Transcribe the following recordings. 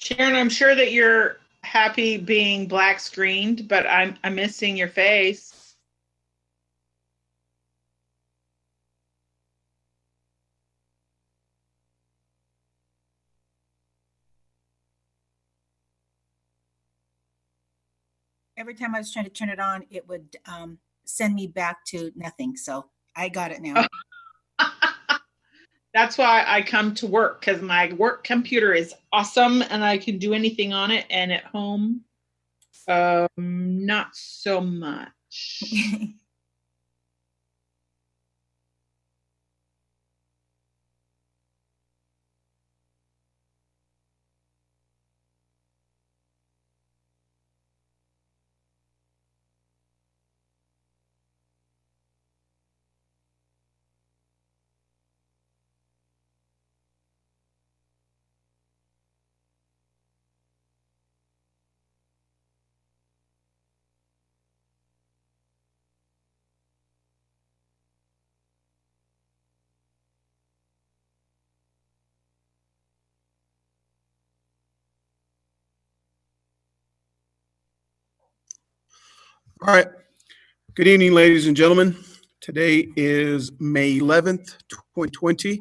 Sharon, I'm sure that you're happy being black screened, but I'm missing your face. Every time I was trying to turn it on, it would send me back to nothing. So I got it now. That's why I come to work, because my work computer is awesome and I can do anything on it. And at home, not so much. All right. Good evening, ladies and gentlemen. Today is May 11th, 2020.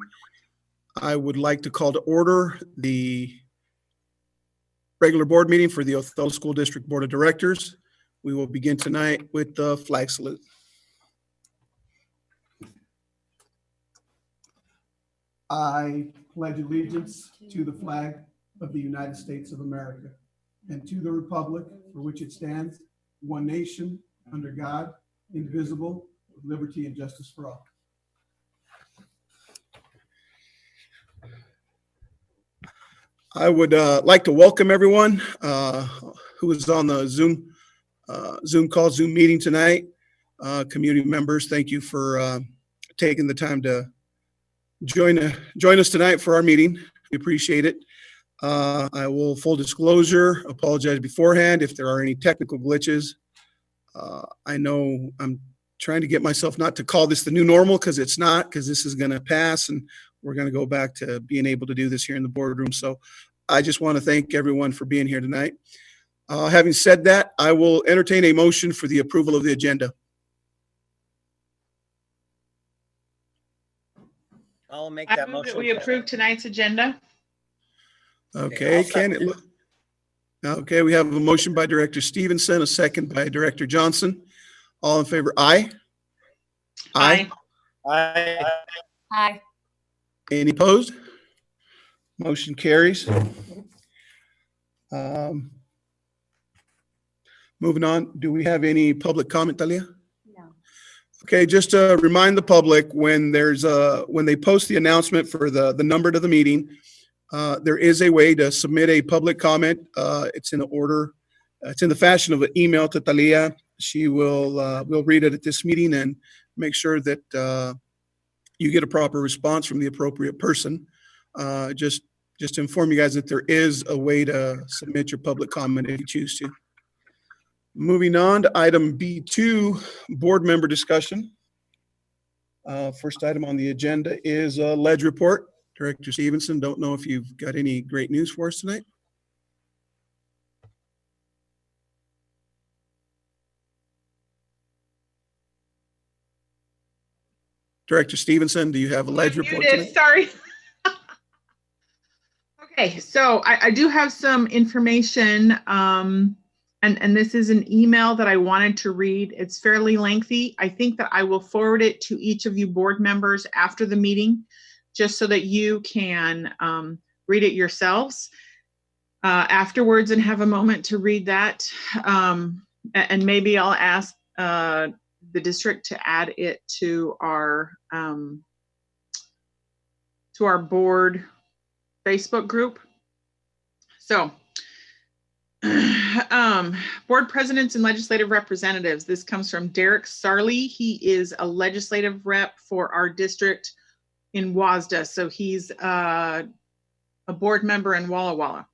I would like to call to order the regular board meeting for the Othello School District Board of Directors. We will begin tonight with the flag salute. I pledge allegiance to the flag of the United States of America and to the republic for which it stands, one nation, under God, indivisible, with liberty and justice for all. I would like to welcome everyone who is on the Zoom meeting tonight. Community members, thank you for taking the time to join us tonight for our meeting. We appreciate it. I will, full disclosure, apologize beforehand if there are any technical glitches. I know I'm trying to get myself not to call this the new normal, because it's not, because this is going to pass and we're going to go back to being able to do this here in the boardroom. So I just want to thank everyone for being here tonight. Having said that, I will entertain a motion for the approval of the agenda. I'll make that I move motion. that we approve tonight's agenda. Okay, can it look? Okay, we have a motion by Director Stevenson, a second by Director Johnson. All in favor, aye? Aye. Aye. Hi. Any opposed? Motion carries. Moving on, do we have any public comment, Talia? No. Okay, just to remind the public, when they post the announcement for the number to the meeting, there is a way to submit a public comment. It's in the order, it's in the fashion of an email to Talia. She will read it at this meeting and make sure that you get a proper response from the appropriate person. Just to inform you guys that there is a way to submit your public comment if you choose to. Moving on to item B2, board member discussion. First item on the agenda is a ledge report. Director Stevenson, don't know if you've got any great news for us tonight. Director Stevenson, do you have a ledge report tonight? Sorry. Okay, so I do have some information, and this is an email that I wanted to read. It's fairly lengthy. I think that I will forward it to each of you board members after the meeting, just so that you can read it yourselves afterwards and have a moment to read that. And maybe I'll ask the district to add it to our board Facebook group. So, board presidents and legislative representatives. This comes from Derek Sarley. He is a legislative rep for our district in WASDA. So he's a board member in Walla Walla.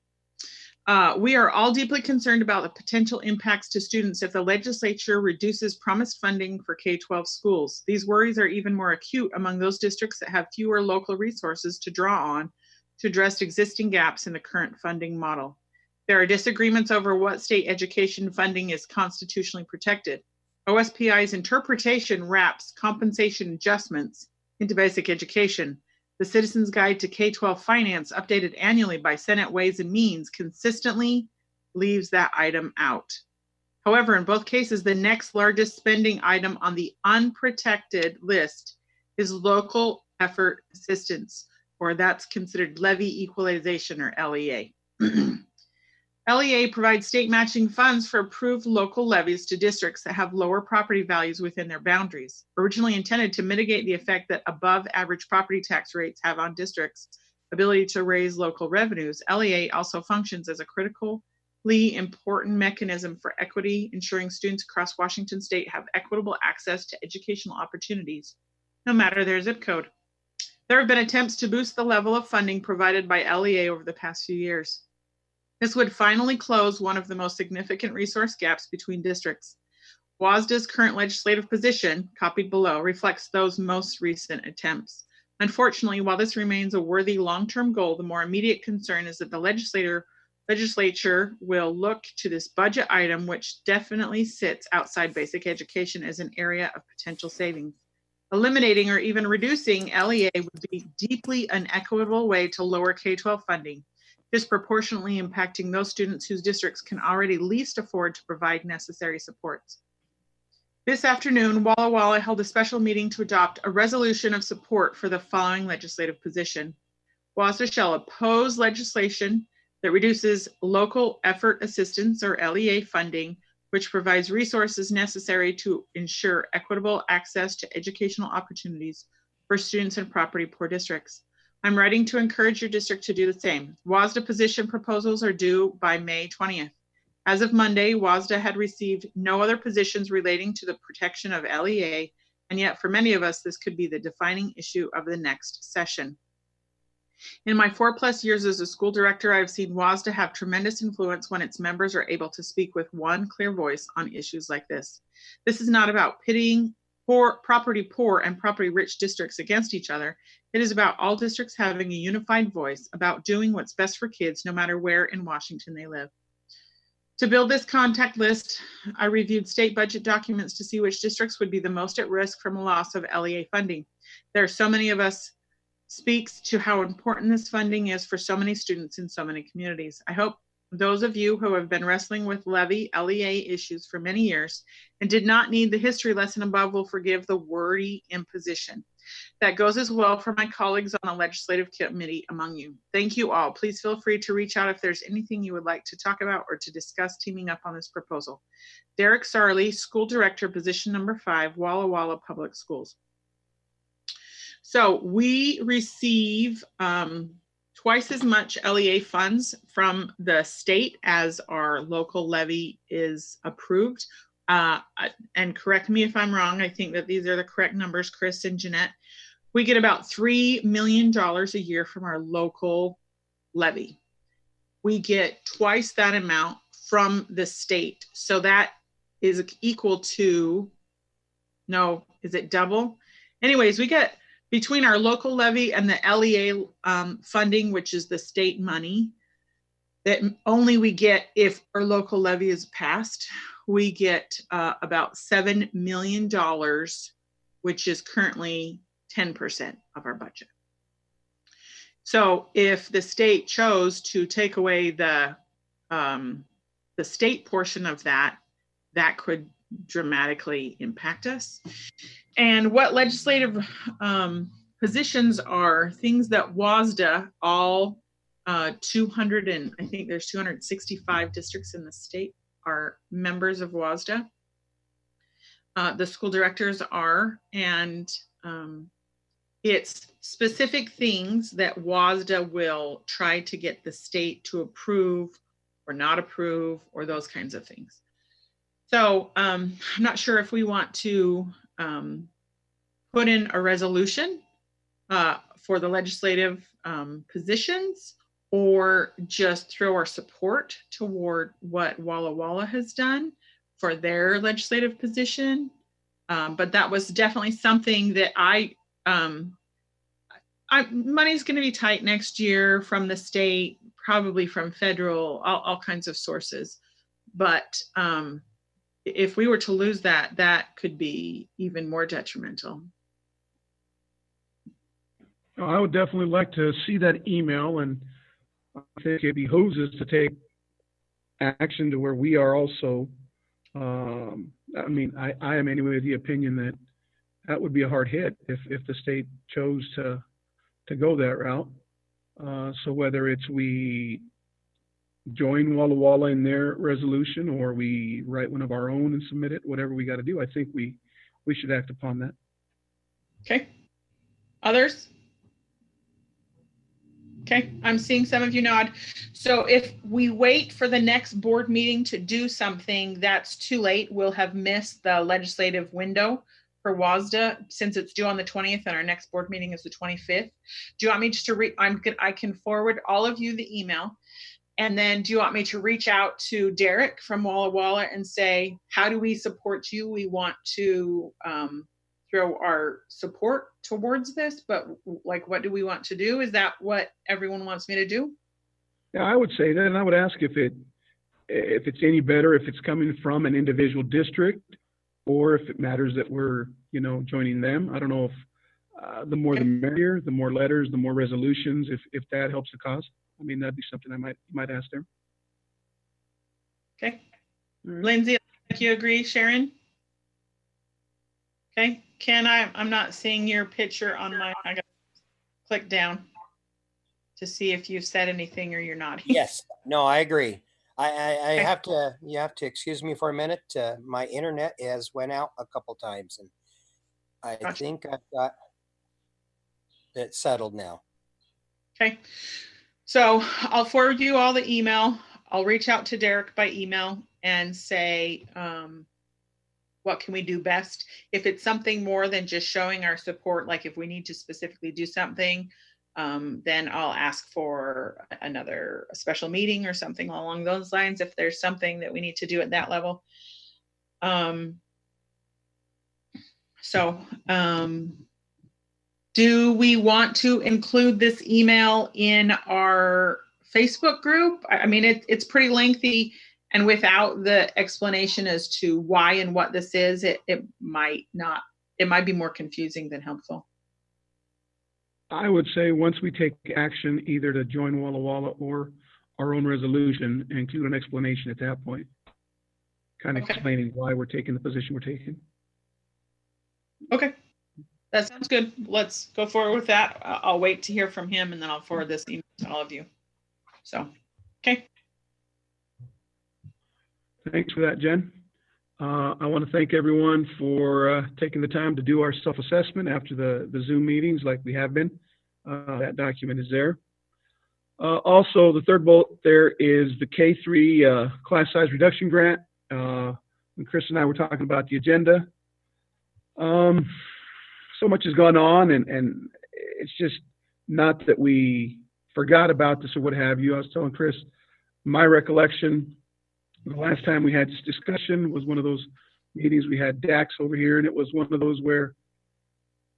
We are all deeply concerned about the potential impacts to students if the legislature reduces promised funding for K-12 schools. These worries are even more acute among those districts that have fewer local resources to draw on to address existing gaps in the current funding model. There are disagreements over what state education funding is constitutionally protected. OSPI's interpretation wraps compensation adjustments into basic education. The Citizen's Guide to K-12 Finance, updated annually by Senate Ways and Means, consistently leaves that item out. However, in both cases, the next largest spending item on the unprotected list is local effort assistance, or that's considered levy equalization, or LEA. LEA provides state matching funds for approved local levies to districts that have lower property values within their boundaries. Originally intended to mitigate the effect that above average property tax rates have on districts' ability to raise local revenues, LEA also functions as a critically important mechanism for equity, ensuring students across Washington state have equitable access to educational opportunities, no matter their zip code. There have been attempts to boost the level of funding provided by LEA over the past few years. This would finally close one of the most significant resource gaps between districts. WASDA's current legislative position, copied below, reflects those most recent attempts. Unfortunately, while this remains a worthy long-term goal, the more immediate concern is that the legislature will look to this budget item, which definitely sits outside basic education, as an area of potential savings. Eliminating or even reducing LEA would be deeply unequitable way to lower K-12 funding, disproportionately impacting those students whose districts can already least afford to provide necessary supports. This afternoon, Walla Walla held a special meeting to adopt a resolution of support for the following legislative position. WASDA shall oppose legislation that reduces local effort assistance, or LEA funding, which provides resources necessary to ensure equitable access to educational opportunities for students in property poor districts. I'm writing to encourage your district to do the same. WASDA position proposals are due by May 20th. As of Monday, WASDA had received no other positions relating to the protection of LEA, and yet for many of us, this could be the defining issue of the next session. In my 4+ years as a school director, I've seen WASDA have tremendous influence when its members are able to speak with one clear voice on issues like this. This is not about pitting property poor and property rich districts against each other. It is about all districts having a unified voice about doing what's best for kids, no matter where in Washington they live. To build this contact list, I reviewed state budget documents to see which districts would be the most at risk from a loss of LEA funding. There are so many of us, speaks to how important this funding is for so many students in so many communities. I hope those of you who have been wrestling with LEA issues for many years and did not need the history lesson above will forgive the wordy imposition. That goes as well for my colleagues on the legislative committee among you. Thank you all. Please feel free to reach out if there's anything you would like to talk about or to discuss teaming up on this proposal. Derek Sarley, School Director, position number 5, Walla Walla Public Schools. So we receive twice as much LEA funds from the state as our local levy is approved. And correct me if I'm wrong, I think that these are the correct numbers, Chris and Jeanette. We get about $3 million a year from our local levy. We get twice that amount from the state. So that is equal to, no, is it double? Anyways, we get between our local levy and the LEA funding, which is the state money that only we get if our local levy is passed, we get about $7 million, which is currently 10% of our budget. So if the state chose to take away the state portion of that, that could dramatically impact us. And what legislative positions are things that WASDA, all 200 and I think there's 265 districts in the state are members of WASDA. The school directors are, and it's specific things that WASDA will try to get the state to approve or not approve or those kinds of things. So I'm not sure if we want to put in a resolution for the legislative positions or just throw our support toward what Walla Walla has done for their legislative position. But that was definitely something that money's going to be tight next year from the state. probably from federal, all kinds of sources. But if we were to lose that, that could be even more detrimental. I would definitely like to see that email, and I think it behooves us to take action to where we are also. I mean, I am anyway of the opinion that that would be a hard hit if the state chose to go that route. So whether it's we join Walla Walla in their resolution or we write one of our own and submit it, whatever we got to do, I think we should act upon that. Okay. Others? Okay, I'm seeing some of you nod. So if we wait for the next board meeting to do something, that's too late. We'll have missed the legislative window for WASDA since it's due on the 20th and our next board meeting is the 25th. Do you want me just to read? I can forward all of you the email. And then do you want me to reach out to Derek from Walla Walla and say, how do we support you? We want to throw our support towards this, but like, what do we want to do? Is that what everyone wants me to do? Yeah, I would say that, and I would ask if it's any better if it's coming from an individual district, or if it matters that we're joining them. I don't know if the more the merrier, the more letters, the more resolutions. If that helps the cause, I mean, that'd be something I might ask them. Okay, Lindsay, you agree, Sharon? Okay, Ken, I'm not seeing your picture on my, I gotta click down to see if you've said anything or you're not. Yes, no, I agree. I have to, you have to excuse me for a minute. My internet has went out a couple times and I think I've got it settled now. Okay, so I'll forward you all the email. I'll reach out to Derek by email and say, what can we do best? If it's something more than just showing our support, like if we need to specifically do something, then I'll ask for another special meeting or something along those lines if there's something that we need to do at that level. Do we want to include this email in our Facebook group? I mean, it's pretty lengthy, and without the explanation as to why and what this is, it might be more confusing than helpful. I would say once we take action, either to join Walla Walla or our own resolution, include an explanation at that point, kind of explaining why we're taking the position we're taking. Okay, that sounds good. Let's go forward with that. I'll wait to hear from him and then I'll forward this email to all of you. So, okay. Thanks for that, Jen. I want to thank everyone for taking the time to do our self-assessment after the Zoom meetings like we have been. That document is there. Also, the third bullet there is the K-3 class size reduction grant. When Chris and I were talking about the agenda, so much has gone on, and it's just not that we forgot about this or what have you. I was telling Chris, my recollection, the last time we had this discussion was one of those meetings we had Dax over here, and it was one of those where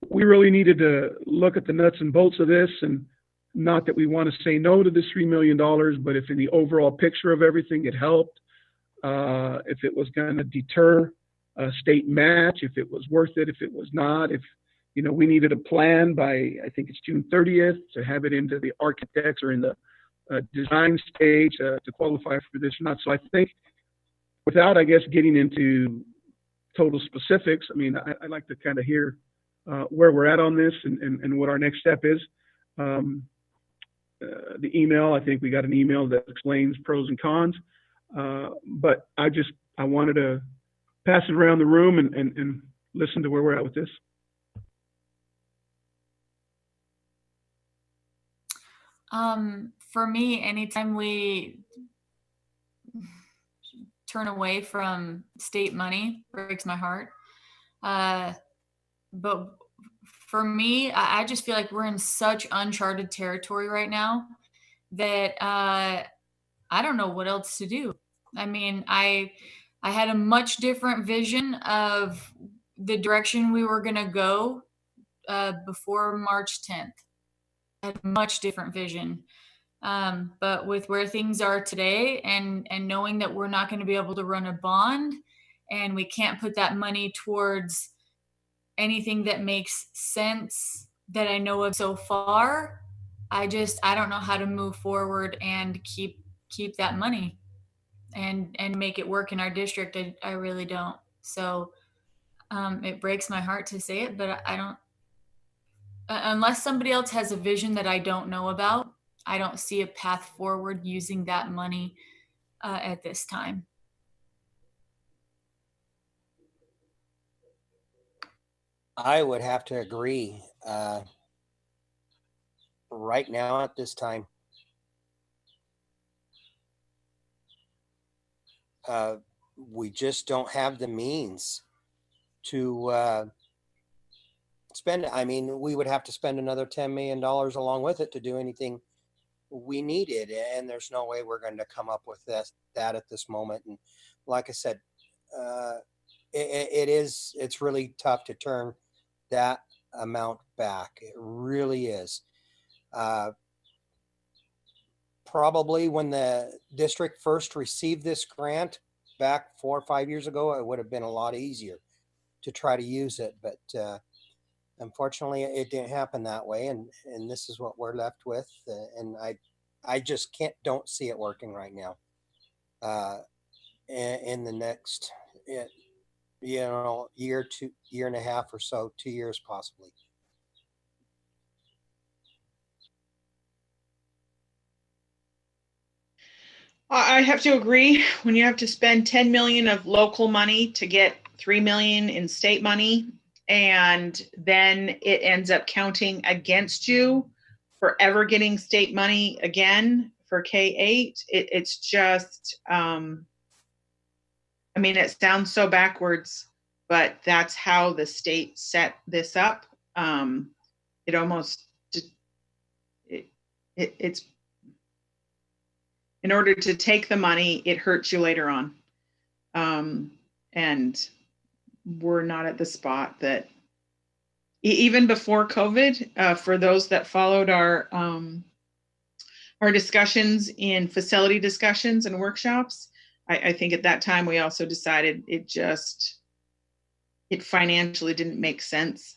we really needed to look at the nuts and bolts of this, and not that we want to say no to this $3 million, but if in the overall picture of everything it helped, if it was going to deter a state match, if it was worth it, if it was not, if we needed a plan by, I think it's June 30th to have it into the architects or in the design stage to qualify for this or not. So I think without, I guess, getting into total specifics, I mean, I'd like to kind of hear where we're at on this and what our next step is. The email, I think we got an email that explains pros and cons, but I wanted to pass it around the room and listen to where we're at with this. For me, anytime we turn away from state money breaks my heart. But for me, I just feel like we're in such uncharted territory right now that I don't know what else to do. I mean, I had a much different vision of the direction we were going to go before March 10th. I had a much different vision. But with where things are today and knowing that we're not going to be able to run a bond and we can't put that money towards anything that makes sense that I know of so far, I don't know how to move forward and keep that money and make it work in our district. I really don't. So it breaks my heart to say it, but I don't, unless somebody else has a vision that I don't know about, I don't see a path forward using that money at this time. I would have to agree. Right now at this time, we just don't have the means to spend it. I mean, we would have to spend another $10 million along with it to do anything we needed, and there's no way we're going to come up with that at this moment. And like I said, it's really tough to turn that amount back. It really is. Probably when the district first received this grant back 4 or 5 years ago, it would have been a lot easier to try to use it. But unfortunately, it didn't happen that way. And this is what we're left with. And I just don't see it working right now. In the next, year and a half or so, 2 years possibly. I have to agree. When you have to spend 10 million of local money to get 3 million in state money, and then it ends up counting against you for ever getting state money again for K-8, it's just, I mean, it sounds so backwards, but that's how the state set this up. It almost, it's, in order to take the money, it hurts you later on. And we're not at the spot that, even before COVID, for those that followed our discussions in facility discussions and workshops, I think at that time we also decided it financially didn't make sense.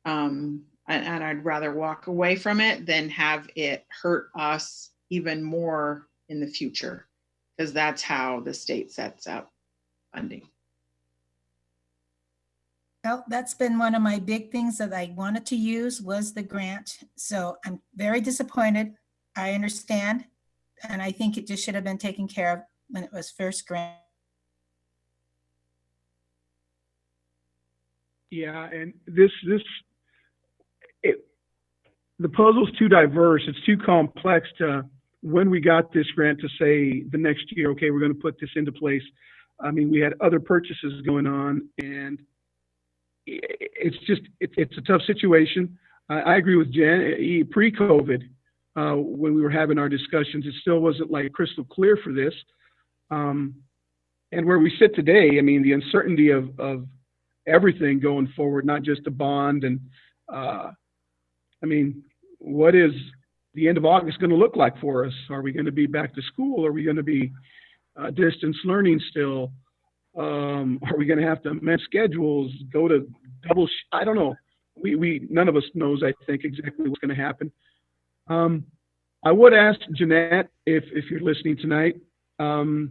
And I'd rather walk away from it than have it hurt us even more in the future, because that's how the state sets up funding. Well, that's been one of my big things that I wanted to use was the grant. So I'm very disappointed. I understand. And I think it just should have been taken care of when it was first granted. Yeah, and the puzzle's too diverse. It's too complex to, when we got this grant, to say the next year, okay, we're going to put this into place. I mean, we had other purchases going on, and it's a tough situation. I agree with Jen. Pre-COVID, when we were having our discussions, it still wasn't like crystal clear for this. And where we sit today, I mean, the uncertainty of everything going forward, not just a bond. And I mean, what is the end of August going to look like for us? Are we going to be back to school? Are we going to be distance learning still? Are we going to have to amend schedules, go to double? I don't know. We none of us knows, I think, exactly what's going to happen. I would ask Jeanette, if you're listening tonight, have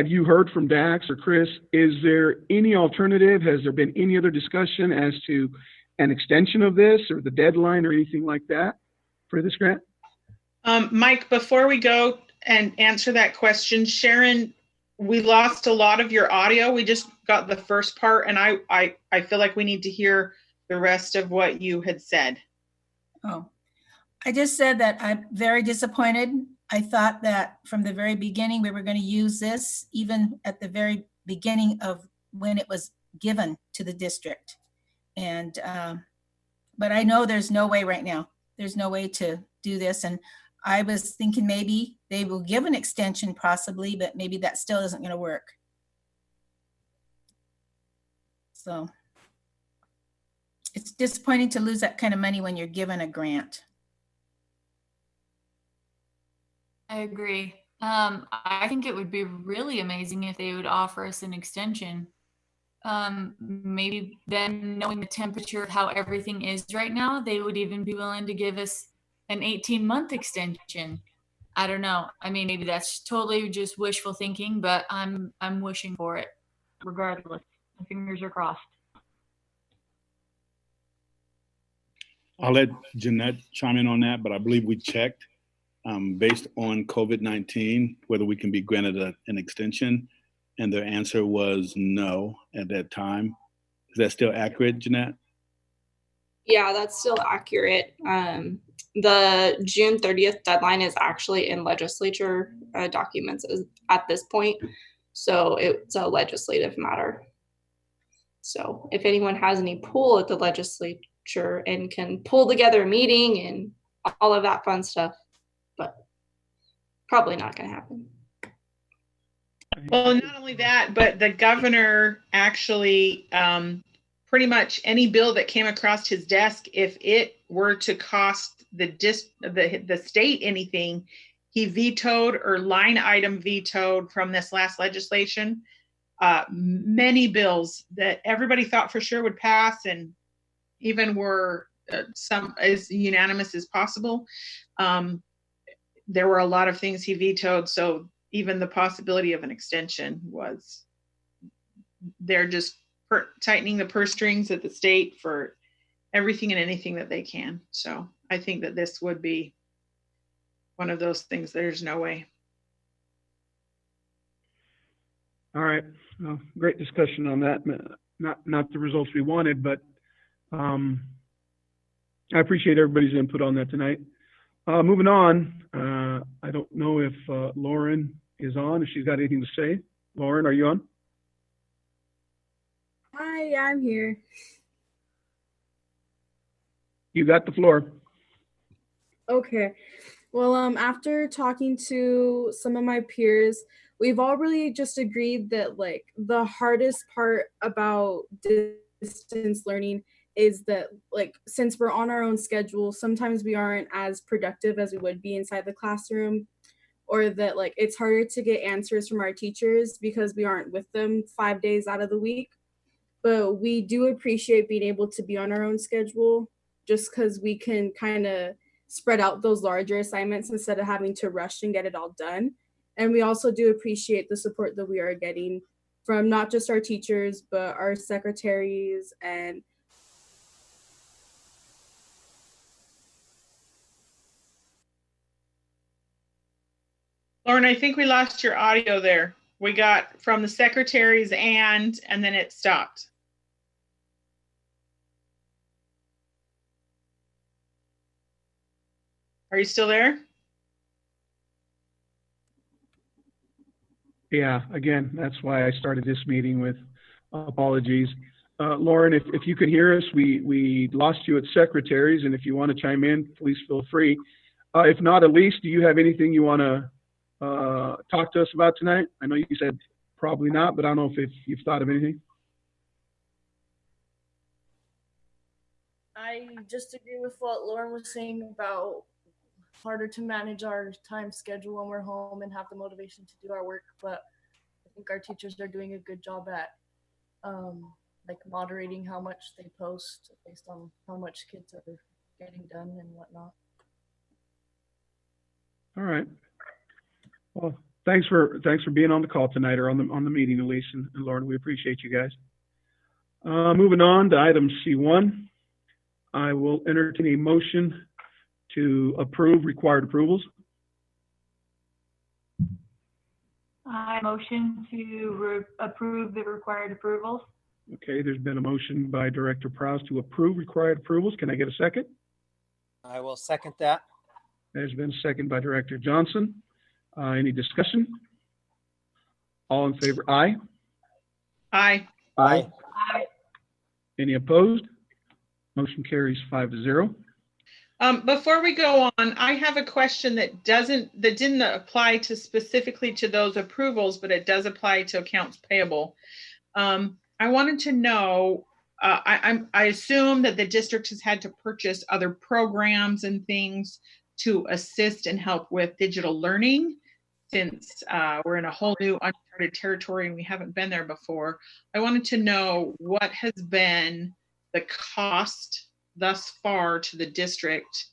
you heard from Dax or Chris? Is there any alternative? Has there been any other discussion as to an extension of this or the deadline or anything like that for this grant? Mike, before we go and answer that question, Sharon, we lost a lot of your audio. We just got the first part, and I feel like we need to hear the rest of what you had said. Oh, I just said that I'm very disappointed. I thought that from the very beginning, we were going to use this, even at the very beginning of when it was given to the district. And, but I know there's no way right now. There's no way to do this. And I was thinking maybe they will give an extension possibly, but maybe that still isn't going to work. So it's disappointing to lose that kind of money when you're given a grant. I agree. I think it would be really amazing if they would offer us an extension. Maybe then, knowing the temperature of how everything is right now, they would even be willing to give us an 18-month extension. I don't know. I mean, maybe that's totally just wishful thinking, but I'm wishing for it regardless. My fingers are crossed. I'll let Jeanette chime in on that, but I believe we checked based on COVID-19 whether we can be granted an extension, and their answer was no at that time. Is that still accurate, Jeanette? Yeah, that's still accurate. The June 30th deadline is actually in legislature documents at this point. So it's a legislative matter. So if anyone has any pull at the legislature and can pull together a meeting and all of that fun stuff, but probably not going to happen. Well, not only that, but the governor actually, pretty much any bill that came across his desk, if it were to cost the state anything, he vetoed or line item vetoed from this last legislation many bills that everybody thought for sure would pass and even were some as unanimous as possible. There were a lot of things he vetoed, so even the possibility of an extension was, they're just tightening the purse strings at the state for everything and anything that they can. So I think that this would be one of those things. There's no way. All right. Well, great discussion on that. Not the results we wanted, but I appreciate everybody's input on that tonight. Moving on, I don't know if Lauren is on, if she's got anything to say. Lauren, are you on? Hi, I'm here. You got the floor. Okay. Well, after talking to some of my peers, we've all really just agreed that like the hardest part about distance learning is that like since we're on our own schedule, sometimes we aren't as productive as we would be inside the classroom, or that like it's harder to get answers from our teachers because we aren't with them 5 days out of the week. But we do appreciate being able to be on our own schedule just because we can kind of spread out those larger assignments instead of having to rush and get it all done. And we also do appreciate the support that we are getting from not just our teachers, but our secretaries and Lauren, I think we lost your audio there. We got from the secretaries and then it stopped. Are you still there? Yeah, again, that's why I started this meeting with apologies. Lauren, if you can hear us, we lost you at secretaries, and if you want to chime in, please feel free. If not, Elise, do you have anything you want to talk to us about tonight? I know you said probably not, but I don't know if you've thought of anything. I just agree with what Lauren was saying about harder to manage our time schedule when we're home and have the motivation to do our work. But I think our teachers are doing a good job at like moderating how much they post based on how much kids are getting done and whatnot. All right. Well, thanks for being on the call tonight, or on the meeting, Elise and Lauren. We appreciate you guys. Moving on to item C1, I will entertain a motion to approve required approvals. I motion to approve the required approvals. Okay, there's been a motion by Director Prowse to approve required approvals. Can I get a second? I will second that. There's been a second by Director Johnson. Any discussion? All in favor? Aye. Aye. Aye. Aye. Any opposed? Motion carries 5-0. Before we go on, I have a question that didn't apply to specifically to those approvals, but it does apply to accounts payable. I wanted to know, I assume that the district has had to purchase other programs and things to assist and help with digital learning. Since we're in a whole new uncharted territory and we haven't been there before, I wanted to know what has been the cost thus far to the district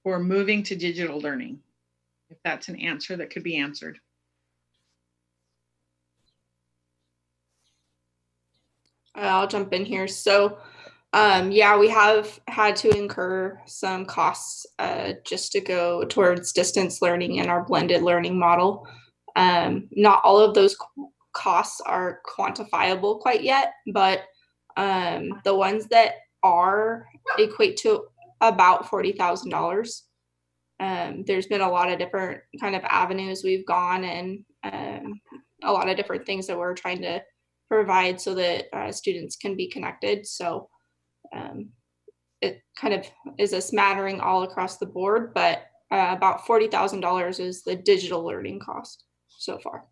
for moving to digital learning, if that's an answer that could be answered. I'll jump in here. So yeah, we have had to incur some costs just to go towards distance learning and our blended learning model. Not all of those costs are quantifiable quite yet, but the ones that are equate to about $40,000. There's been a lot of different kind of avenues we've gone and a lot of different things that we're trying to provide so that students can be connected. So it kind of is a smattering all across the board, but about $40,000 is the digital learning cost so far.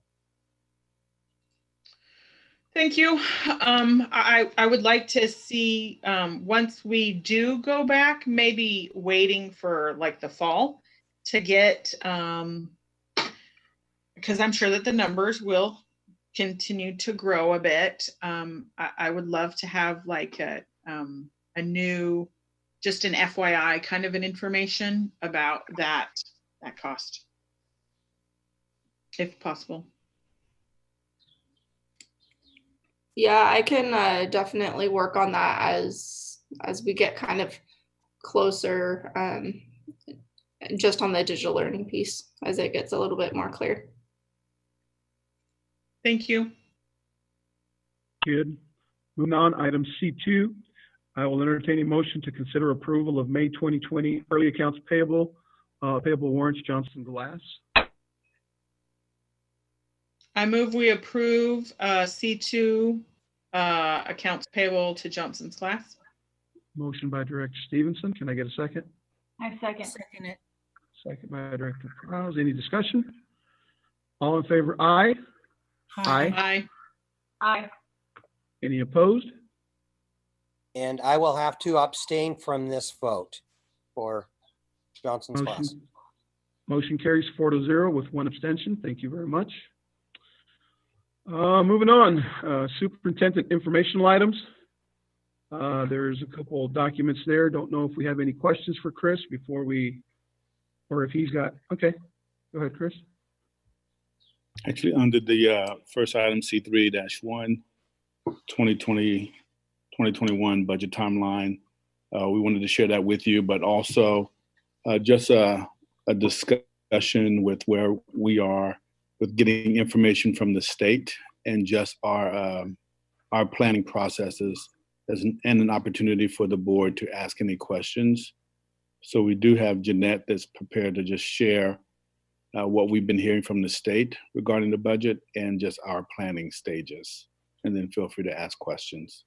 Thank you. I would like to see, once we do go back, maybe waiting for like the fall to get, because I'm sure that the numbers will continue to grow a bit. I would love to have like a new, just an FYI kind of an information about that cost, if possible. Yeah, I can definitely work on that as we get kind of closer, just on the digital learning piece as it gets a little bit more clear. Thank you. Good. Moving on, item C2. I will entertain a motion to consider approval of May 2020 early accounts payable warrants Johnson Glass. I move we approve C2 accounts payable to Johnson's Glass. Motion by Director Stevenson. Can I get a second? I second. Second it. Second by Director Prowse. Any discussion? All in favor, aye. Aye. Aye. Aye. Any opposed? And I will have to abstain from this vote for Johnson's Glass. Motion carries 4-0 with one abstention. Thank you very much. Moving on, Superintendent informational items. There's a couple of documents there. Don't know if we have any questions for Chris before we, or if he's got, okay. Go ahead, Chris. Actually, under the first item, C3-1, 2021 budget timeline, we wanted to share that with you, but also just a discussion with where we are with getting information from the state and just our planning processes and an opportunity for the board to ask any questions. So we do have Jeanette that's prepared to just share what we've been hearing from the state regarding the budget and just our planning stages. And then feel free to ask questions.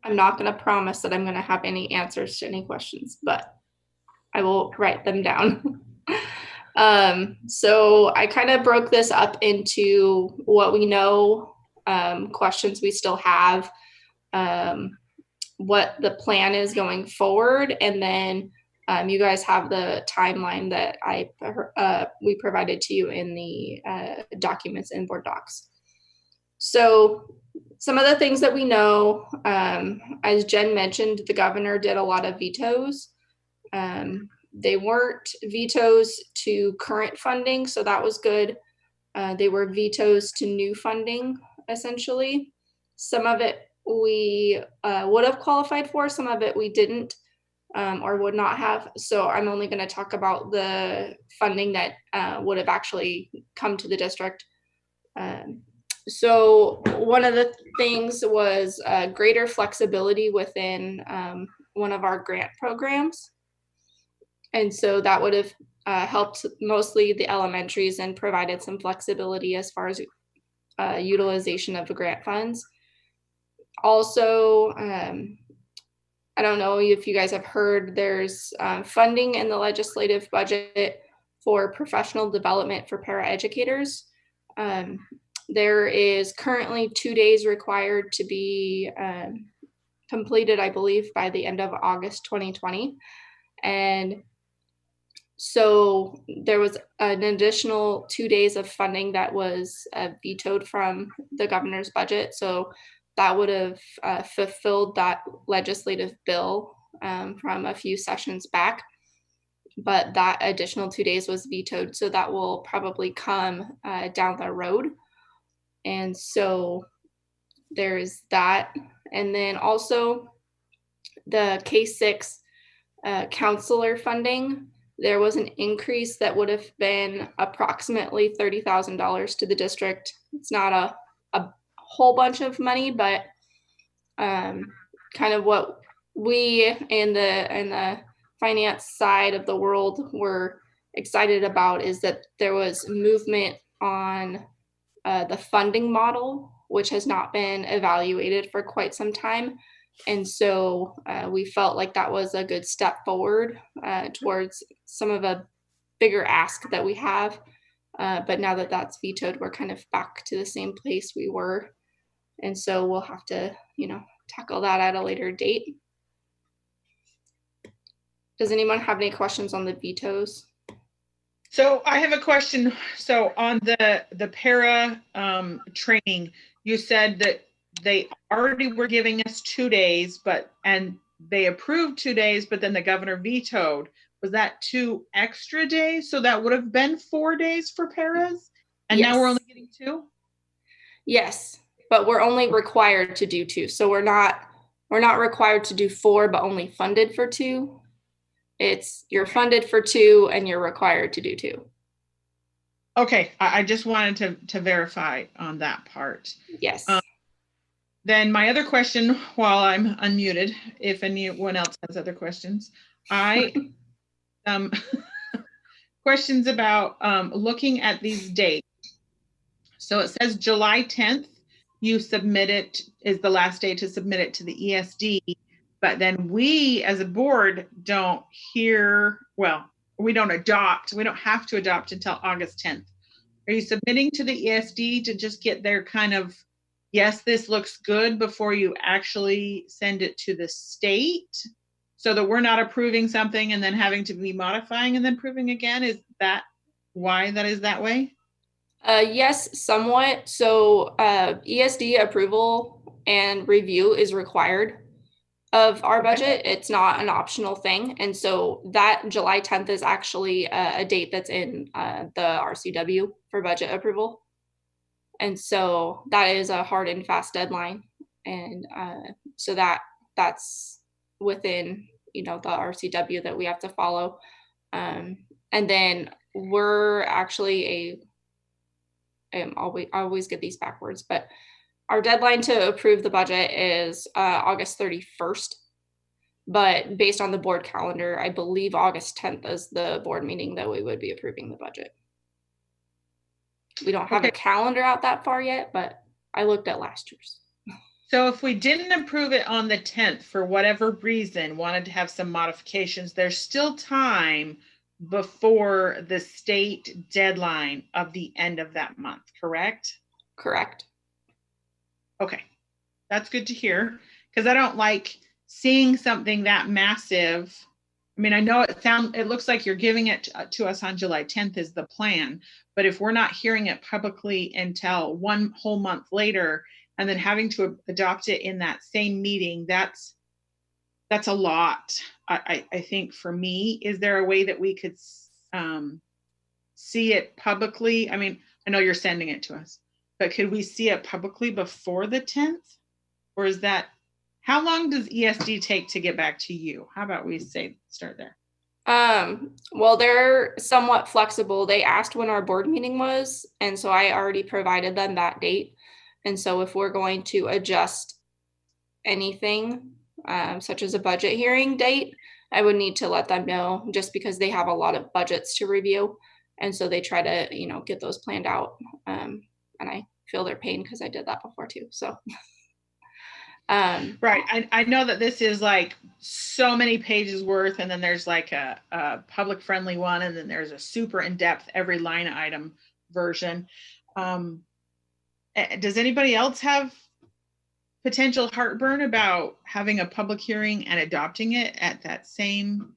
I'm not going to promise that I'm going to have any answers to any questions, but I will write them down. So I kind of broke this up into what we know, questions we still have, what the plan is going forward, and then you guys have the timeline that we provided to you in the documents in board docs. So some of the things that we know, as Jen mentioned, the governor did a lot of vetoes. They weren't vetoes to current funding, so that was good. They were vetoes to new funding, essentially. Some of it we would have qualified for, some of it we didn't or would not have. So I'm only going to talk about the funding that would have actually come to the district. So one of the things was greater flexibility within one of our grant programs. And so that would have helped mostly the elementaries and provided some flexibility as far as utilization of the grant funds. Also, I don't know if you guys have heard, there's funding in the legislative budget for professional development for paraeducators. There is currently 2 days required to be completed, I believe, by the end of August 2020. And so there was an additional 2 days of funding that was vetoed from the governor's budget. So that would have fulfilled that legislative bill from a few sessions back. But that additional 2 days was vetoed. So that will probably come down the road. And so there's that. And then also the K-6 counselor funding, there was an increase that would have been approximately $30,000 to the district. It's not a whole bunch of money, but kind of what we in the finance side of the world were excited about is that there was movement on the funding model, which has not been evaluated for quite some time. And so we felt like that was a good step forward towards some of a bigger ask that we have. But now that that's vetoed, we're kind of back to the same place we were. And so we'll have to, tackle that at a later date. Does anyone have any questions on the vetoes? So I have a question. So on the para training, you said that they already were giving us 2 days, and they approved 2 days, but then the governor vetoed. Was that 2 extra days? So that would have been 4 days for paras? And now we're only getting 2? Yes, but we're only required to do 2. So we're not required to do 4, but only funded for 2. It's you're funded for 2 and you're required to do 2. Okay, I just wanted to verify on that part. Yes. Then my other question, while I'm unmuted, if anyone else has other questions, questions about looking at these dates. So it says July 10th, you submit it, is the last day to submit it to the ESD. But then we as a board don't we don't adopt. We don't have to adopt until August 10th. Are you submitting to the ESD to just get their kind of, yes, this looks good before you actually send it to the state so that we're not approving something and then having to be modifying and then proving again? Is that why that is that way? Yes, somewhat. So ESD approval and review is required of our budget. It's not an optional thing. And so that July 10th is actually a date that's in the RCW for budget approval. And so that is a hard and fast deadline. And so that's within, the RCW that we have to follow. And then we're actually I always get these backwards, but our deadline to approve the budget is August 31st, but based on the board calendar, I believe August 10th is the board meeting that we would be approving the budget. We don't have a calendar out that far yet, but I looked at last year's. So if we didn't approve it on the 10th, for whatever reason, wanted to have some modifications, there's still time before the state deadline of the end of that month, correct? Correct. Okay, that's good to hear, because I don't like seeing something that massive. I mean, I know it looks like you're giving it to us on July 10th is the plan, but if we're not hearing it publicly until 1 whole month later, and then having to adopt it in that same meeting, that's a lot. I think for me, is there a way that we could see it publicly? I mean, I know you're sending it to us, but could we see it publicly before the 10th? Or is that, how long does ESD take to get back to you? How about we start there? Well, they're somewhat flexible. They asked when our board meeting was, and so I already provided them that date. And so if we're going to adjust anything, such as a budget hearing date, I would need to let them know, just because they have a lot of budgets to review. And so they try to, get those planned out. And I feel their pain because I did that before too. So. Right. I know that this is like so many pages worth, and then there's like a public friendly one, and then there's a super in-depth every line item version. Does anybody else have potential heartburn about having a public hearing and adopting it at that same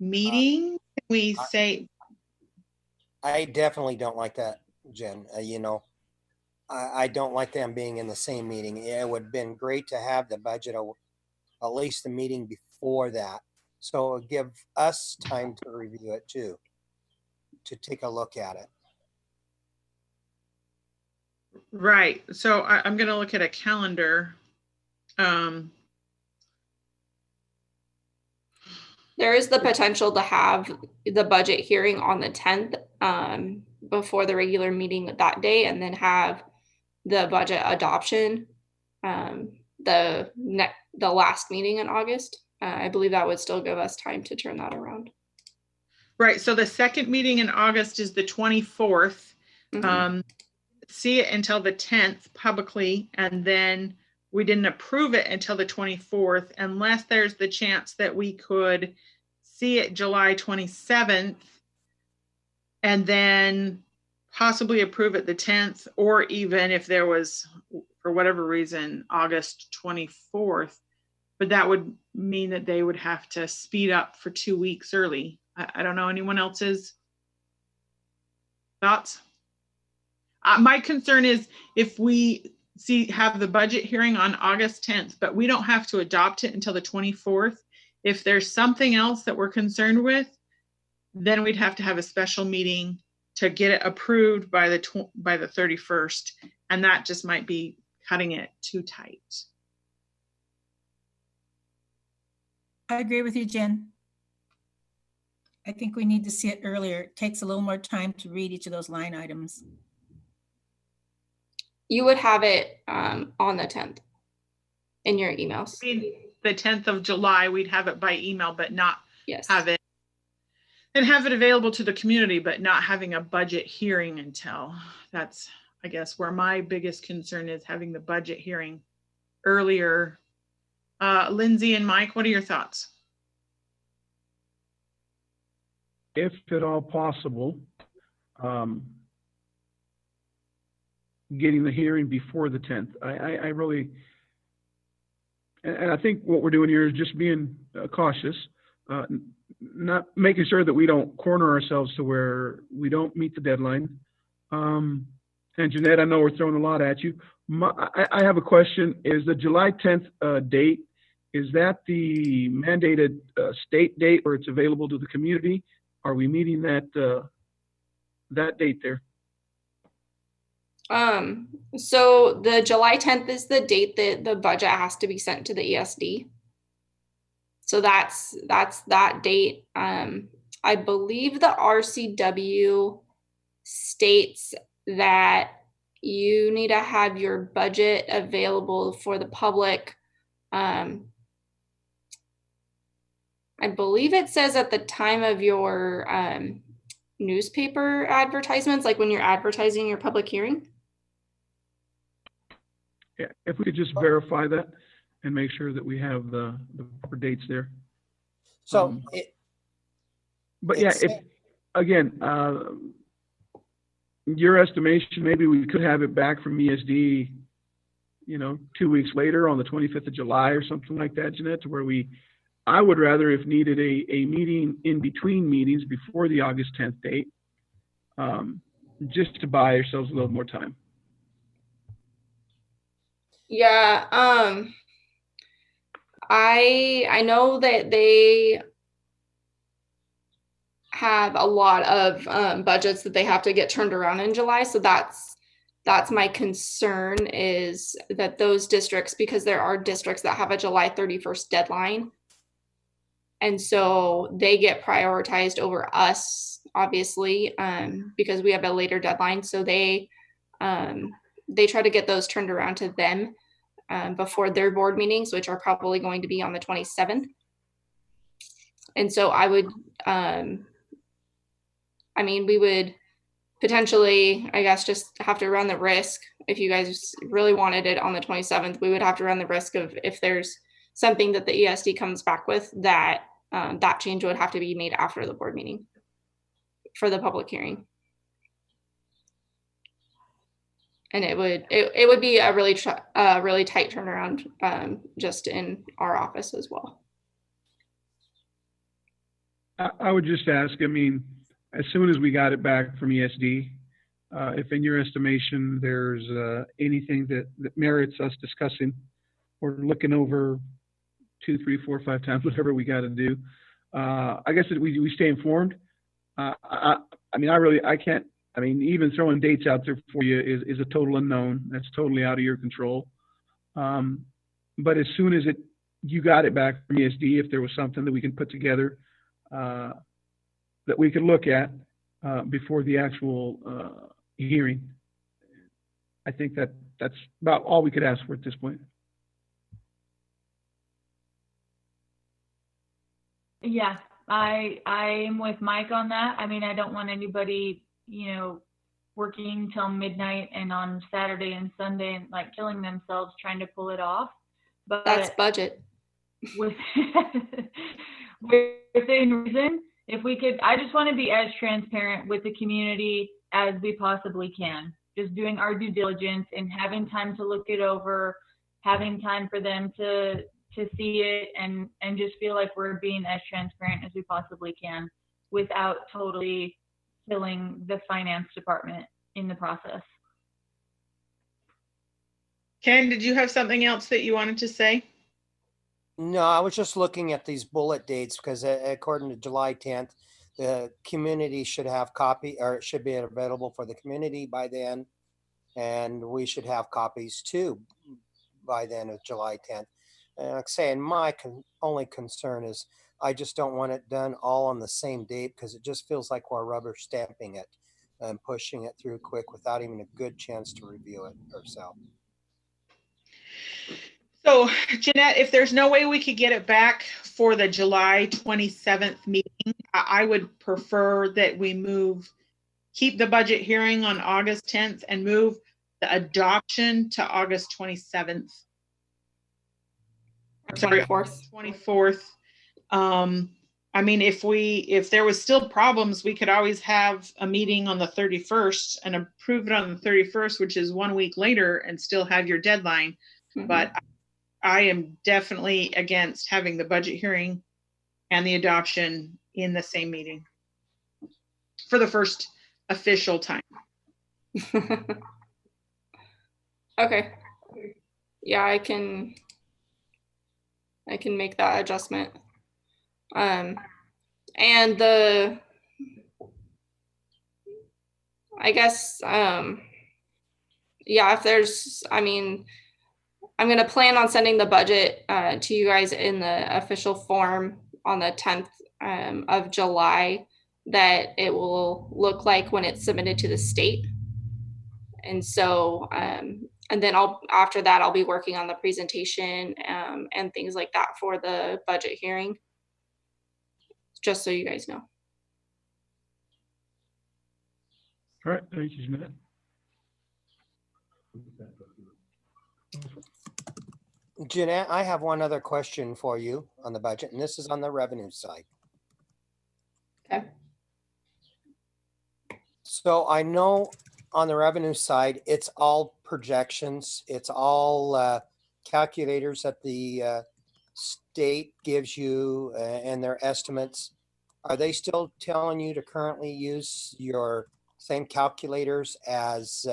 meeting? Can we say, I definitely don't like that, Jen. You know, I don't like them being in the same meeting. It would have been great to have the budget, at least the meeting before that. So it'll give us time to review it too, to take a look at it. right, so I'm gonna look at a calendar. There is the potential to have the budget hearing on the 10th before the regular meeting that day, and then have the budget adoption the last meeting in August. I believe that would still give us time to turn that around. Right, so the second meeting in August is the 24th. See it until the 10th publicly, and then we didn't approve it until the 24th, unless there's the chance that we could see it July 27th and then possibly approve it the 10th, or even if there was, for whatever reason, August 24th. But that would mean that they would have to speed up for 2 weeks early. I don't know, anyone else's thoughts? My concern is if we have the budget hearing on August 10th, but we don't have to adopt it until the 24th. If there's something else that we're concerned with, then we'd have to have a special meeting to get it approved by the 31st. And that just might be cutting it too tight. I agree with you, Jen. I think we need to see it earlier. It takes a little more time to read each of those line items. You would have it on the 10th in your emails. I mean, the 10th of July, we'd have it by email, but not have it, and have it available to the community, but not having a budget hearing until. That's, I guess, where my biggest concern is, having the budget hearing earlier. Lindsay and Mike, what are your thoughts? If at all possible, getting the hearing before the 10th. I really, and I think what we're doing here is just being cautious, not making sure that we don't corner ourselves to where we don't meet the deadline. And Jeanette, I know we're throwing a lot at you. I have a question. Is the July 10th date, is that the mandated state date where it's available to the community? Are we meeting that that date there? So the July 10th is the date that the budget has to be sent to the ESD. So that's that date. I believe the RCW states that you need to have your budget available for the public. I believe it says at the time of your newspaper advertisements, like when you're advertising your public hearing. Yeah, if we could just verify that and make sure that we have the proper dates there. So, but yeah, if again, your estimation, maybe we could have it back from ESD, 2 weeks later on the 25th of July or something like that, Jeanette, to where I would rather, if needed, a meeting in between meetings before the August 10th date, just to buy ourselves a little more time. Yeah, I know that they have a lot of budgets that they have to get turned around in July. So that's my concern, is that those districts, because there are districts that have a July 31st deadline. And so they get prioritized over us, obviously, because we have a later deadline. So they try to get those turned around to them before their board meetings, which are probably going to be on the 27th. And so I would, we would potentially, I guess, just have to run the risk. If you guys really wanted it on the 27th, we would have to run the risk of, if there's something that the ESD comes back with, that that change would have to be made after the board meeting for the public hearing. And it would be a really tight turnaround, just in our office as well. I would just ask, I mean, as soon as we got it back from ESD, if in your estimation there's anything that merits us discussing or looking over 2, 3, 4, 5 times, whatever we got to do, I guess that we stay informed. I mean, I can't, I mean, even throwing dates out there for you is a total unknown. That's totally out of your control. But as soon as you got it back from ESD, if there was something that we can put together that we could look at before the actual hearing, I think that's about all we could ask for at this point. Yeah, I'm with Mike on that. I mean, I don't want anybody, working till midnight and on Saturday and Sunday and like killing themselves trying to pull it off. But That's budget. Within reason, if we could, I just want to be as transparent with the community as we possibly can. Just doing our due diligence and having time to look it over, having time for them to see it and just feel like we're being as transparent as we possibly can without totally killing the finance department in the process. Ken, did you have something else that you wanted to say? No, I was just looking at these bullet dates because according to July 10th, the community should have it should be available for the community by then. And we should have copies too by then of July 10th. And like I say, my only concern is I just don't want it done all on the same date because it just feels like we're rubber stamping it and pushing it through quick without even a good chance to review it ourselves. So, Jeanette, if there's no way we could get it back for the July 27th meeting, I would prefer that we keep the budget hearing on August 10th and move the adoption to August 27th. Sorry, 24th. I mean, if there was still problems, we could always have a meeting on the 31st and approve it on the 31st, which is 1 week later, and still have your deadline. Mm-hmm. But I am definitely against having the budget hearing and the adoption in the same meeting for the first official time. Okay. Yeah, I can make that adjustment. And I guess, yeah, if there's, I mean, I'm going to plan on sending the budget to you guys in the official form on the 10th of July that it will look like when it's submitted to the state. And so, and then after that, I'll be working on the presentation and things like that for the budget hearing, just so you guys know. All right, thank you, Jeanette. Jeanette, I have one other question for you on the budget, and this is on the revenue side. Okay. So I know on the revenue side, it's all projections. It's all calculators that the state gives you and their estimates. Are they still telling you to currently use your same calculators as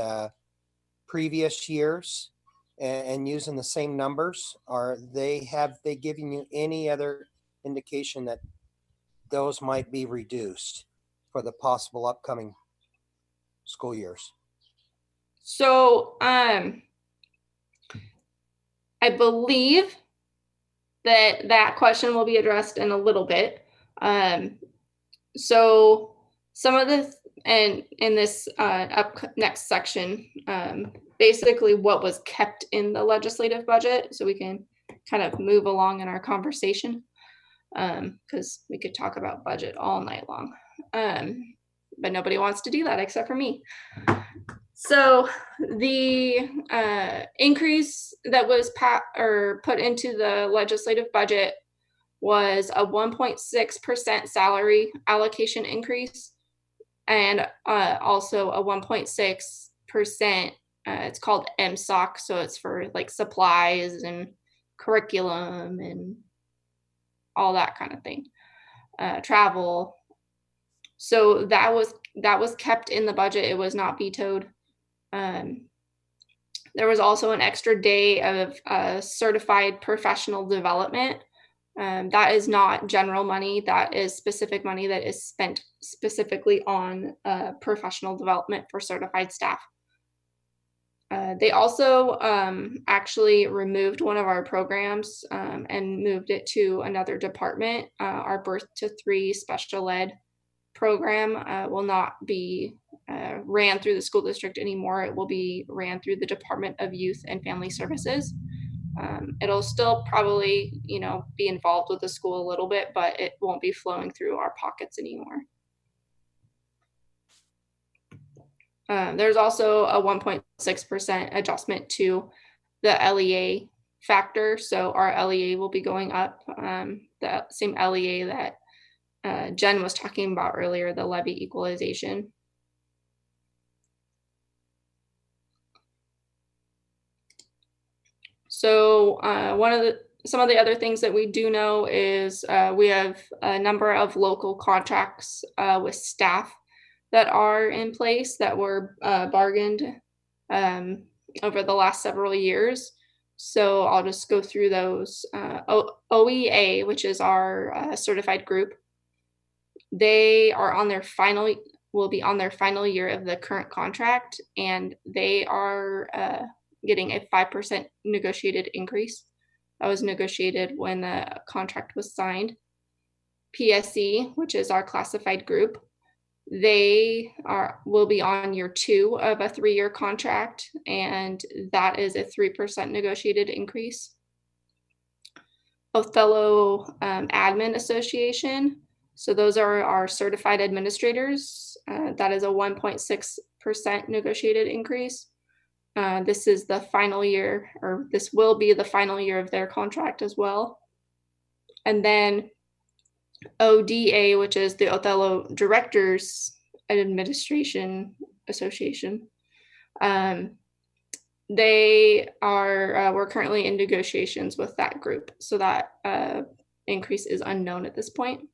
previous years and using the same numbers? Or have they given you any other indication that those might be reduced for the possible upcoming school years? So I believe that question will be addressed in a little bit. So some of the, and in this next section, basically what was kept in the legislative budget, so we can kind of move along in our conversation, because we could talk about budget all night long. But nobody wants to do that except for me. So the increase that was put into the legislative budget was a 1.6% salary allocation increase, and also a 1.6% it's called MSOC, so it's for like supplies and curriculum and all that kind of thing, travel. So that was kept in the budget. It was not vetoed. There was also an extra day of certified professional development. That is not general money. That is specific money that is spent specifically on professional development for certified staff. They also actually removed one of our programs and moved it to another department. Our Birth to 3 special ed program will not be ran through the school district anymore. It will be ran through the Department of Youth and Family Services. It'll still probably, be involved with the school a little bit, but it won't be flowing through our pockets anymore. There's also a 1.6% adjustment to the LEA factor. So our LEA will be going up, the same LEA that Jen was talking about earlier, the levy equalization. So some of the other things that we do know is we have a number of local contracts with staff that are in place that were bargained over the last several years. So I'll just go through those. OEA, which is our certified group, they are will be on their final year of the current contract, and they are getting a 5% negotiated increase. That was negotiated when the contract was signed. PSE, which is our classified group, they will be on year 2 of a 3-year contract, and that is a 3% negotiated increase. Othello Admin Association, so those are our certified administrators. That is a 1.6% negotiated increase. This is the final year, or this will be the final year of their contract as well. And then ODA, which is the Othello Directors Administration Association. We're currently in negotiations with that group, so that increase is unknown at this point.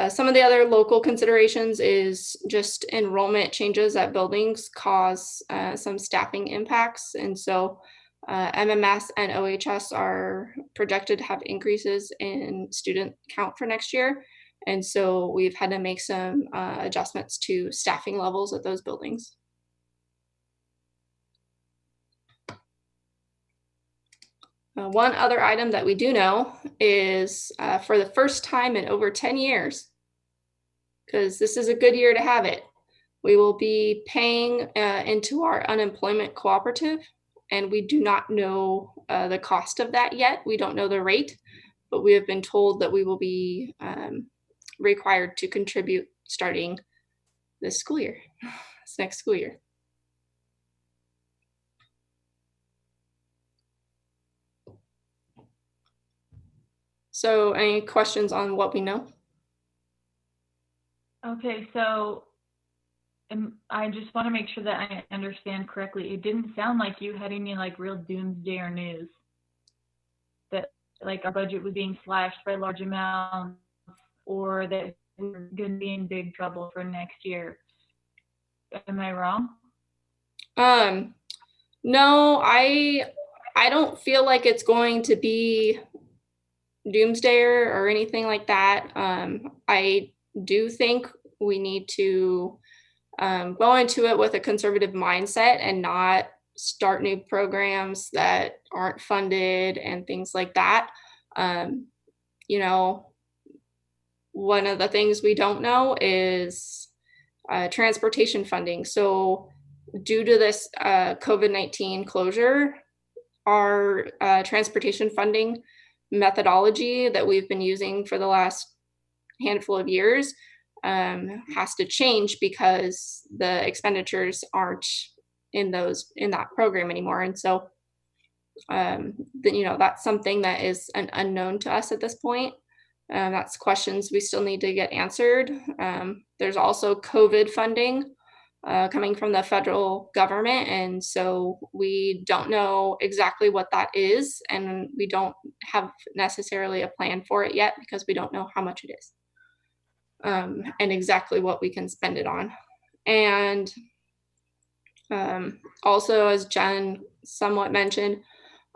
Some of the other local considerations is just enrollment changes at buildings cause some staffing impacts. And so MMS and OHS are projected to have increases in student count for next year. And so we've had to make some adjustments to staffing levels at those buildings. One other item that we do know is for the first time in over 10 years, because this is a good year to have it, we will be paying into our unemployment cooperative, and we do not know the cost of that yet. We don't know the rate, but we have been told that we will be required to contribute starting this school year, this next school year. So any questions on what we know? Okay, so I just want to make sure that I understand correctly. It didn't sound like you had any like real doomsday or news that like our budget was being slashed by large amounts, or that we were going to be in big trouble for next year. Am I wrong? No, I don't feel like it's going to be doomsday or anything like that. I do think we need to go into it with a conservative mindset and not start new programs that aren't funded and things like that. You know, one of the things we don't know is transportation funding. So due to this COVID-19 closure, our transportation funding methodology that we've been using for the last handful of years has to change because the expenditures aren't in that program anymore. And so that's something that is an unknown to us at this point. That's questions we still need to get answered. There's also COVID funding coming from the federal government. And so we don't know exactly what that is. And we don't have necessarily a plan for it yet because we don't know how much it is and exactly what we can spend it on. And also, as Jen somewhat mentioned,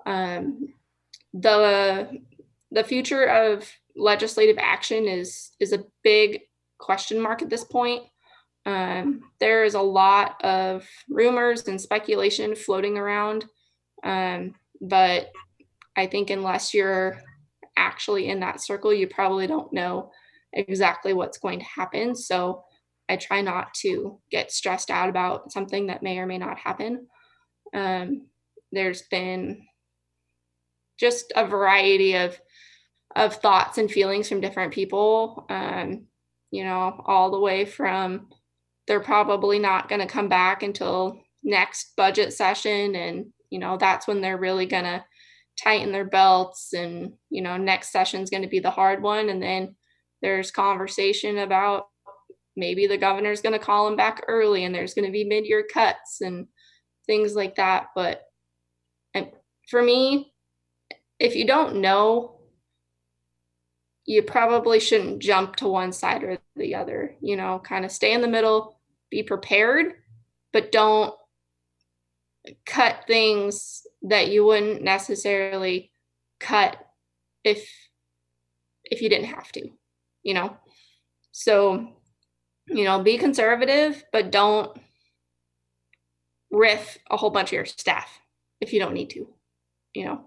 the future of legislative action is a big question mark at this point. There is a lot of rumors and speculation floating around, but I think unless you're actually in that circle, you probably don't know exactly what's going to happen. So I try not to get stressed out about something that may or may not happen. There's been just a variety of thoughts and feelings from different people, you know, all the way from they're probably not going to come back until next budget session. And, you know, that's when they're really going to tighten their belts. And, you know, next session is going to be the hard one. And then there's conversation about maybe the governor's going to call them back early and there's going to be mid-year cuts and things like that. But for me, if you don't know, you probably shouldn't jump to one side or the other, you know, kind of stay in the middle, be prepared, but don't cut things that you wouldn't necessarily cut if you didn't have to, you know? So, you know, be conservative, but don't riff a whole bunch of your staff if you don't need to, you know?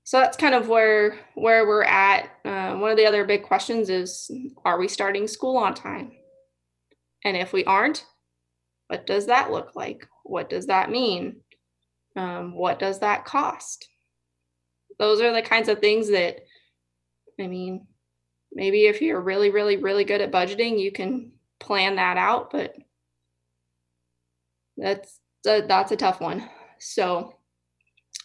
So that's kind of where we're at. One of the other big questions is, are we starting school on time? And if we aren't, what does that look like? What does that mean? What does that cost? Those are the kinds of things that, I mean, maybe if you're really, really, really good at budgeting, you can plan that out, but that's a tough one. So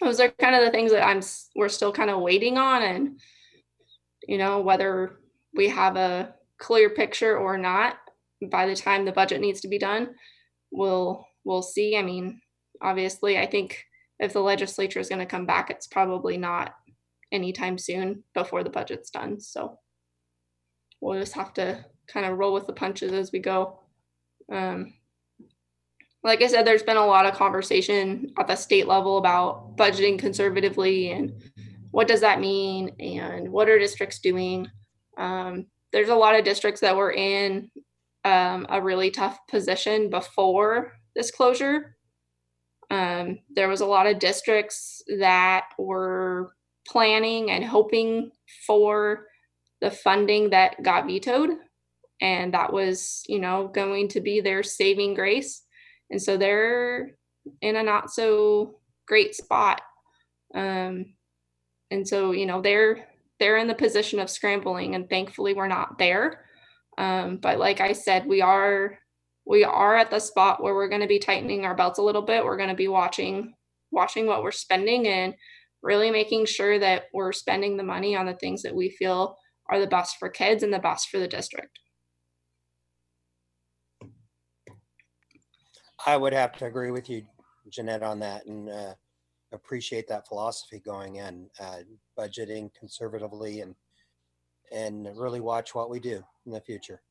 those are kind of the things that we're still kind of waiting on, and you know, whether we have a clear picture or not by the time the budget needs to be done, we'll see. I mean, obviously, I think if the legislature is going to come back, it's probably not anytime soon before the budget's done. So we'll just have to kind of roll with the punches as we go. Like I said, there's been a lot of conversation at the state level about budgeting conservatively and what does that mean and what are districts doing. There's a lot of districts that were in a really tough position before this closure. There was a lot of districts that were planning and hoping for the funding that got vetoed, and that was, you know, going to be their saving grace. And so they're in a not so great spot. And so, you know, they're in the position of scrambling, and thankfully we're not there. But like I said, we are at the spot where we're going to be tightening our belts a little bit. We're going to be watching what we're spending and really making sure that we're spending the money on the things that we feel are the best for kids and the best for the district. I would have to agree with you, Jeanette, on that, and appreciate that philosophy going in, budgeting conservatively and really watch what we do in the future.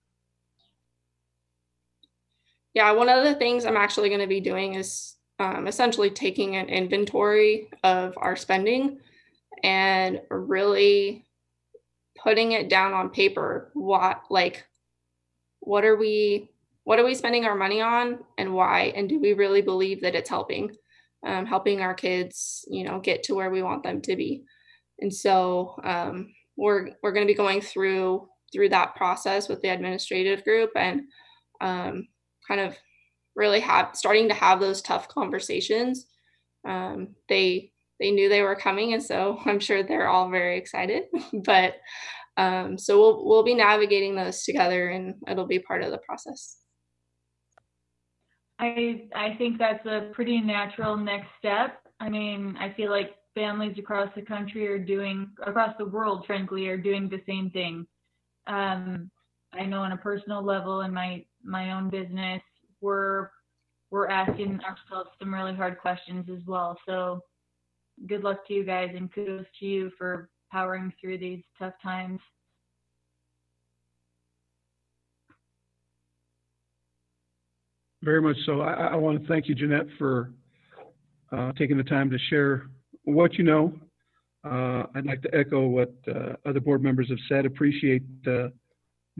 Yeah, one of the things I'm actually going to be doing is essentially taking an inventory of our spending and really putting it down on paper. What are we spending our money on and why? And do we really believe that it's helping our kids, you know, get to where we want them to be? And so we're going to be going through that process with the administrative group and kind of really starting to have those tough conversations. They knew they were coming, and so I'm sure they're all very excited. But so we'll be navigating those together, and it'll be part of the process. I think that's a pretty natural next step. I mean, I feel like families across the country across the world, frankly, are doing the same thing. I know on a personal level in my own business, we're asking ourselves some really hard questions as well. So good luck to you guys, and kudos to you for powering through these tough times. Very much so. I want to thank you, Jeanette, for taking the time to share what you know. I'd like to echo what other board members have said. Appreciate the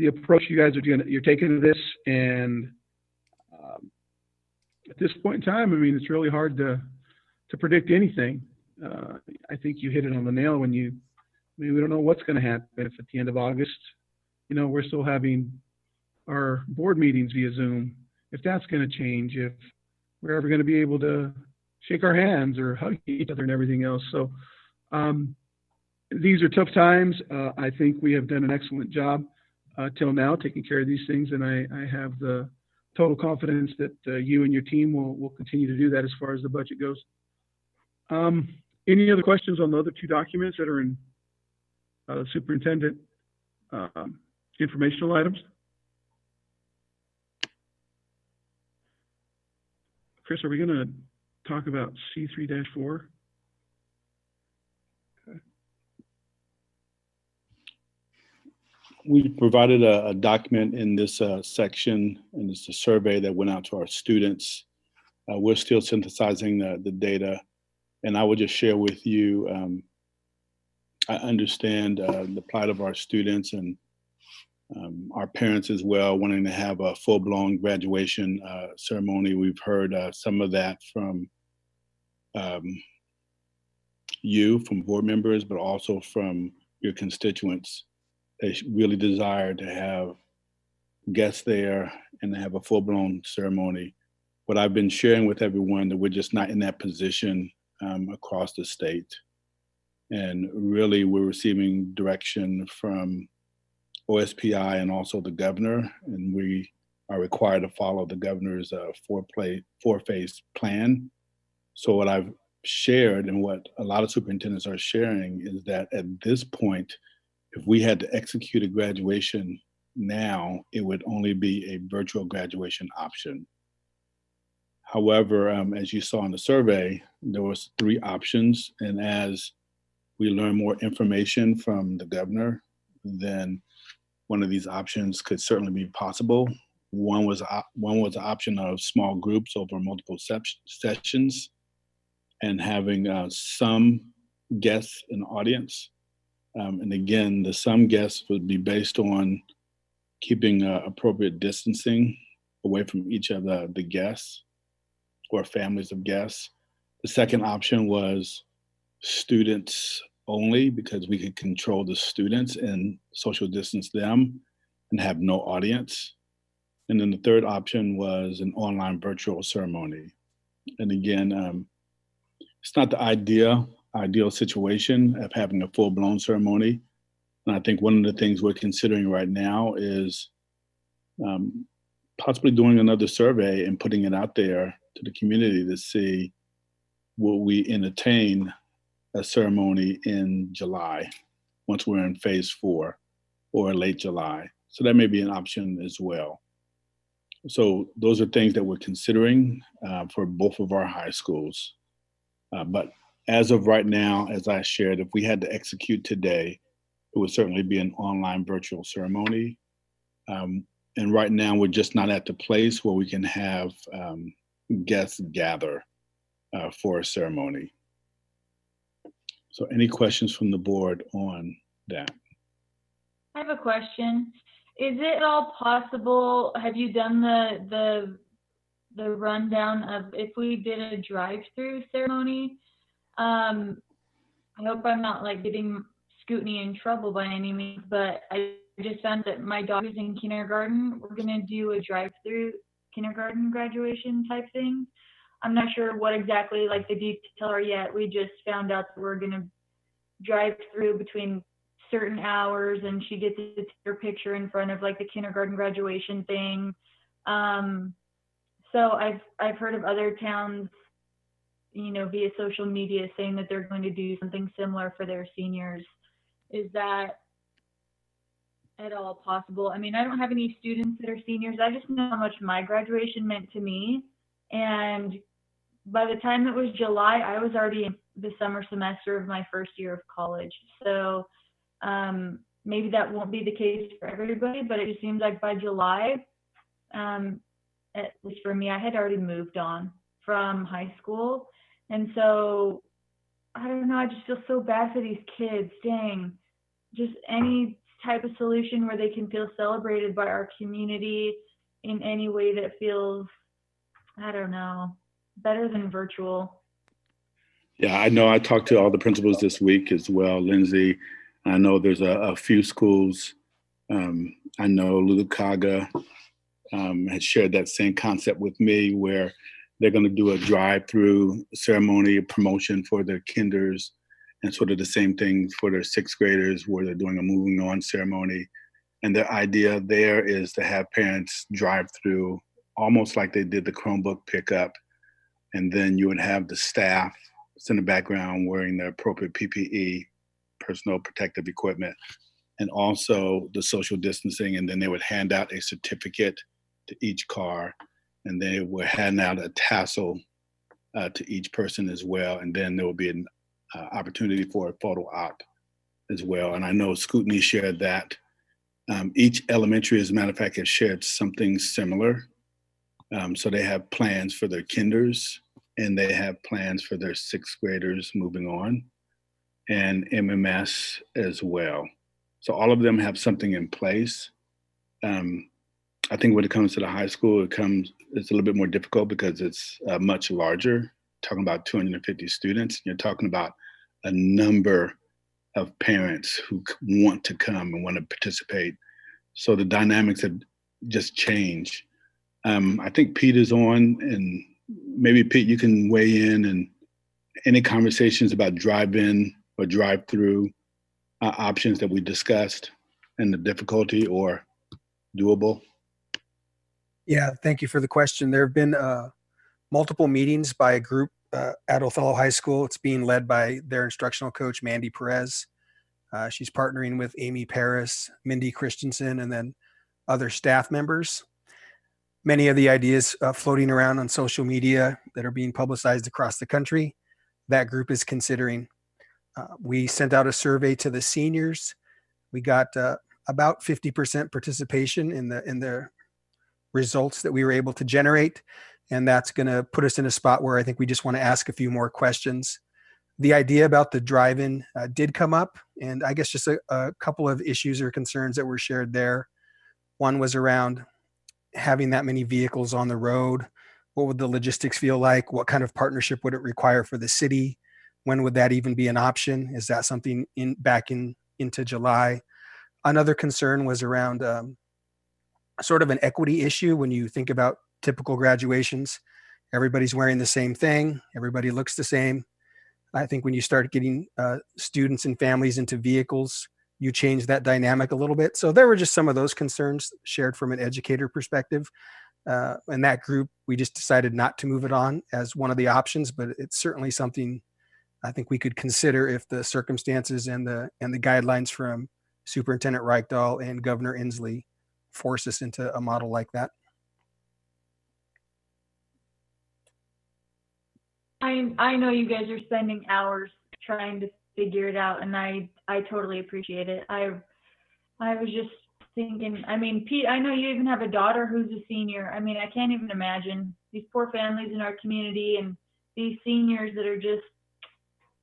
approach you guys you're taking to this. And at this point in time, I mean, it's really hard to predict anything. I think you hit it on the nail when we don't know what's going to happen. If at the end of August, we're still having our board meetings via Zoom, if that's going to change, if we're ever going to be able to shake our hands or hug each other and everything else. So these are tough times. I think we have done an excellent job till now taking care of these things, and I have the total confidence that you and your team will continue to do that as far as the budget goes. Any other questions on the other two documents that are in superintendent informational items? Chris, are we going to talk about C3-4? Okay. We provided a document in this section, and it's a survey that went out to our students. We're still synthesizing the data, and I would just share with you, I understand the plight of our students and our parents as well, wanting to have a full-blown graduation ceremony. We've heard some of that from you, from board members, but also from your constituents. They really desire to have guests there and to have a full-blown ceremony. What I've been sharing with everyone, that we're just not in that position across the state. And really, we're receiving direction from OSPI and also the governor, and we are required to follow the governor's four-phase plan. So what I've shared and what a lot of superintendents are sharing is that at this point, if we had to execute a graduation now, it would only be a virtual graduation option. However, as you saw in the survey, there was 3 options, and as we learn more information from the governor, then one of these options could certainly be possible. One was the option of small groups over multiple sessions and having some guests in the audience. And again, the some guests would be based on keeping appropriate distancing away from each of the guests or families of guests. The second option was students only, because we could control the students and social distance them and have no audience. And then the third option was an online virtual ceremony. And again, it's not the ideal situation of having a full-blown ceremony. And I think one of the things we're considering right now is possibly doing another survey and putting it out there to the community to see, will we entertain a ceremony in July once we're in phase 4, or late July. So that may be an option as well. So those are things that we're considering for both of our high schools. But as of right now, as I shared, if we had to execute today, it would certainly be an online virtual ceremony. And right now, we're just not at the place where we can have guests gather for a ceremony. So any questions from the board on that? I have a question. Is it all possible, have you done the rundown of if we did a drive-through ceremony? I hope I'm not like getting Scootney in trouble by any means, but I just found that my dog is in kindergarten. We're gonna do a drive-through kindergarten graduation type thing. I'm not sure what exactly like the details are yet. We just found out that we're gonna drive through between certain hours, and she gets to take her picture in front of like the kindergarten graduation thing. So I've heard of other towns, via social media saying that they're going to do something similar for their seniors. Is that at all possible. I mean, I don't have any students that are seniors. I just know how much my graduation meant to me. And by the time it was July, I was already in the summer semester of my first year of college. So maybe that won't be the case for everybody, but it just seems like by July, at least for me, I had already moved on from high school. And so, I don't know, I just feel so bad for these kids. Dang, just any type of solution where they can feel celebrated by our community in any way that feels, I don't know, better than virtual. Yeah, I know I talked to all the principals this week as well, Lindsay. I know there's a few schools. I know Lulukaga had shared that same concept with me, where they're going to do a drive-through ceremony promotion for their kinders, and sort of the same thing for their sixth graders, where they're doing a moving on ceremony. And their idea there is to have parents drive through almost like they did the Chromebook pickup. And then you would have the staff in the background wearing the appropriate PPE, personal protective equipment, and also the social distancing. And then they would hand out a certificate to each car, and they would hand out a tassel to each person as well. And then there will be an opportunity for a photo op as well. And I know Scootney shared that. Each elementary, as a matter of fact, has shared something similar. So they have plans for their kinders, and they have plans for their sixth graders moving on, and MMS as well. So all of them have something in place. I think when it comes to the high school, it's a little bit more difficult because it's much larger. Talking about 250 students, you're talking about a number of parents who want to come and want to participate. So the dynamics have just changed. I think Pete is on, and maybe Pete, you can weigh in, and any conversations about drive-in or drive-through options that we discussed, and the difficulty or doable. Yeah, thank you for the question. There have been multiple meetings by a group at Othello High School. It's being led by their instructional coach, Mandy Perez. She's partnering with Amy Paris, Mindy Christensen, and then other staff members. Many of the ideas floating around on social media that are being publicized across the country, that group is considering. We sent out a survey to the seniors. We got about 50% participation in the results that we were able to generate. And that's going to put us in a spot where I think we just want to ask a few more questions. The idea about the drive-in did come up, and I guess just a couple of issues or concerns that were shared there. One was around having that many vehicles on the road. What would the logistics feel like? What kind of partnership would it require for the city? When would that even be an option? Is that something into July? Another concern was around sort of an equity issue. When you think about typical graduations, everybody's wearing the same thing. Everybody looks the same. I think when you start getting students and families into vehicles, you change that dynamic a little bit. So there were just some of those concerns shared from an educator perspective. And that group, we just decided not to move it on as one of the options, but it's certainly something I think we could consider if the circumstances and the guidelines from Superintendent Reichdahl and Governor Inslee force us into a model like that. I know you guys are spending hours trying to figure it out, and I totally appreciate it. I was just thinking, I mean, Pete, I know you even have a daughter who's a senior. I mean, I can't even imagine these poor families in our community and these seniors that are just,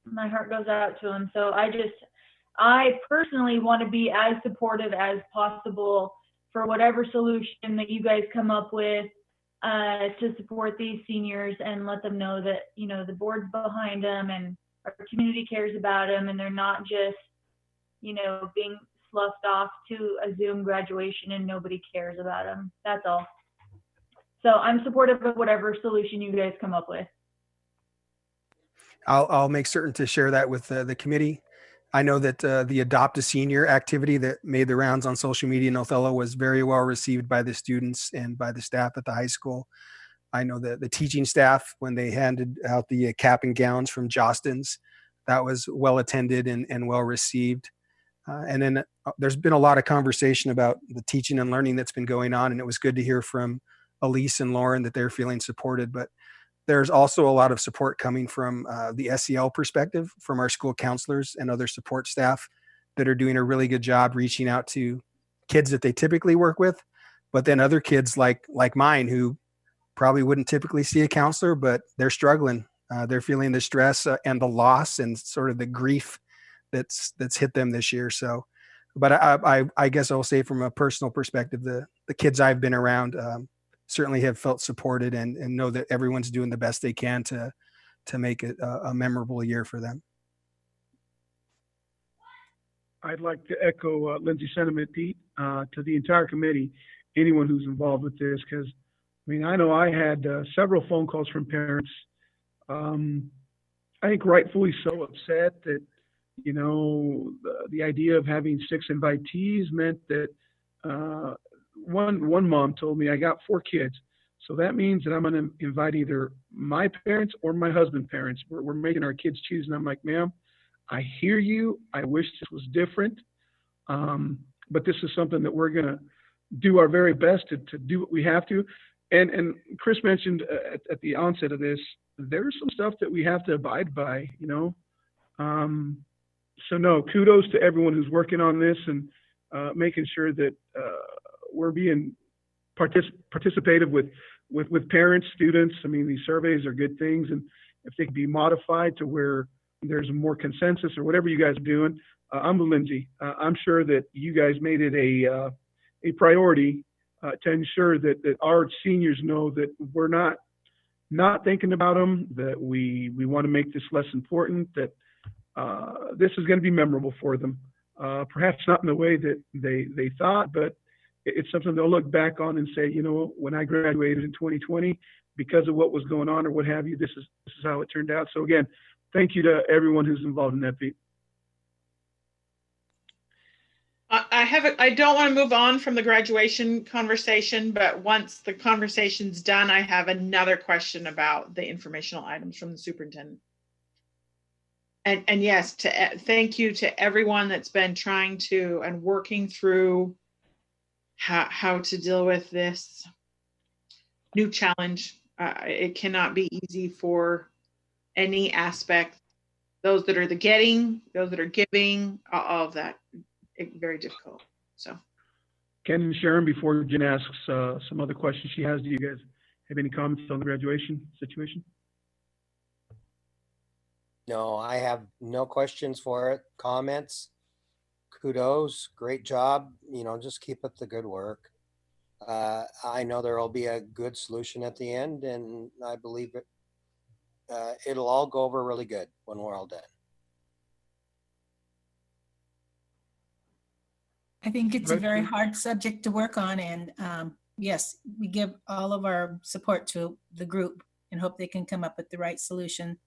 my heart goes out to them. So I personally want to be as supportive as possible for whatever solution that you guys come up with to support these seniors and let them know that, you know, the board's behind them and our community cares about them, and they're not just, you know, being sloughed off to a Zoom graduation and nobody cares about them. That's all. So I'm supportive of whatever solution you guys come up with. I'll make certain to share that with the committee. I know that the Adopt a Senior activity that made the rounds on social media in Othello was very well received by the students and by the staff at the high school. I know that the teaching staff, when they handed out the cap and gowns from Jostens, that was well attended and well received. And then there's been a lot of conversation about the teaching and learning that's been going on. And it was good to hear from Elise and Lauren that they're feeling supported. But there's also a lot of support coming from the SEL perspective, from our school counselors and other support staff that are doing a really good job reaching out to kids that they typically work with, but then other kids like mine who probably wouldn't typically see a counselor, but they're struggling. They're feeling the stress and the loss and sort of the grief that's hit them this year. So, but I guess I'll say from a personal perspective, the kids I've been around certainly have felt supported and know that everyone's doing the best they can to make it a memorable year for them. I'd like to echo Lindsay's sentiment, Pete, to the entire committee, anyone who's involved with this, because I mean, I know I had several phone calls from parents. I think rightfully so upset that, you know, the idea of having 6 invitees meant that one mom told me, I got 4 kids. So that means that I'm going to invite either my parents or my husband's parents. We're making our kids choose. And I'm like, ma'am, I hear you. I wish this was different. But this is something that we're going to do our very best to do what we have to. And Chris mentioned at the onset of this, there's some stuff that we have to abide by, you know. So no, kudos to everyone who's working on this and making sure that we're being participative with parents, students. I mean, these surveys are good things, and if they can be modified to where there's more consensus or whatever you guys are doing, I'm with Lindsay. I'm sure that you guys made it a priority to ensure that our seniors know that we're not thinking about them, that we want to make this less important, that this is going to be memorable for them. Perhaps not in the way that they thought, but it's something they'll look back on and say, you know, when I graduated in 2020, because of what was going on or what have you, this is how it turned out. So again, thank you to everyone who's involved in that, Pete. I don't want to move on from the graduation conversation, but once the conversation's done, I have another question about the informational items from the superintendent. And yes, thank you to everyone that's been trying to and working through how to deal with this new challenge. It cannot be easy for any aspect. Those that are the getting, those that are giving, all of that, very difficult. So, Ken and Sharon, before Jen asks some other questions she has, do you guys have any comments on the graduation situation? No, I have no questions for it. Comments, kudos, great job. You know, just keep up the good work. I know there will be a good solution at the end, and I believe it'll all go over really good when we're all done. I think it's a very hard subject to work on, and yes, we give all of our support to the group and hope they can come up with the right solution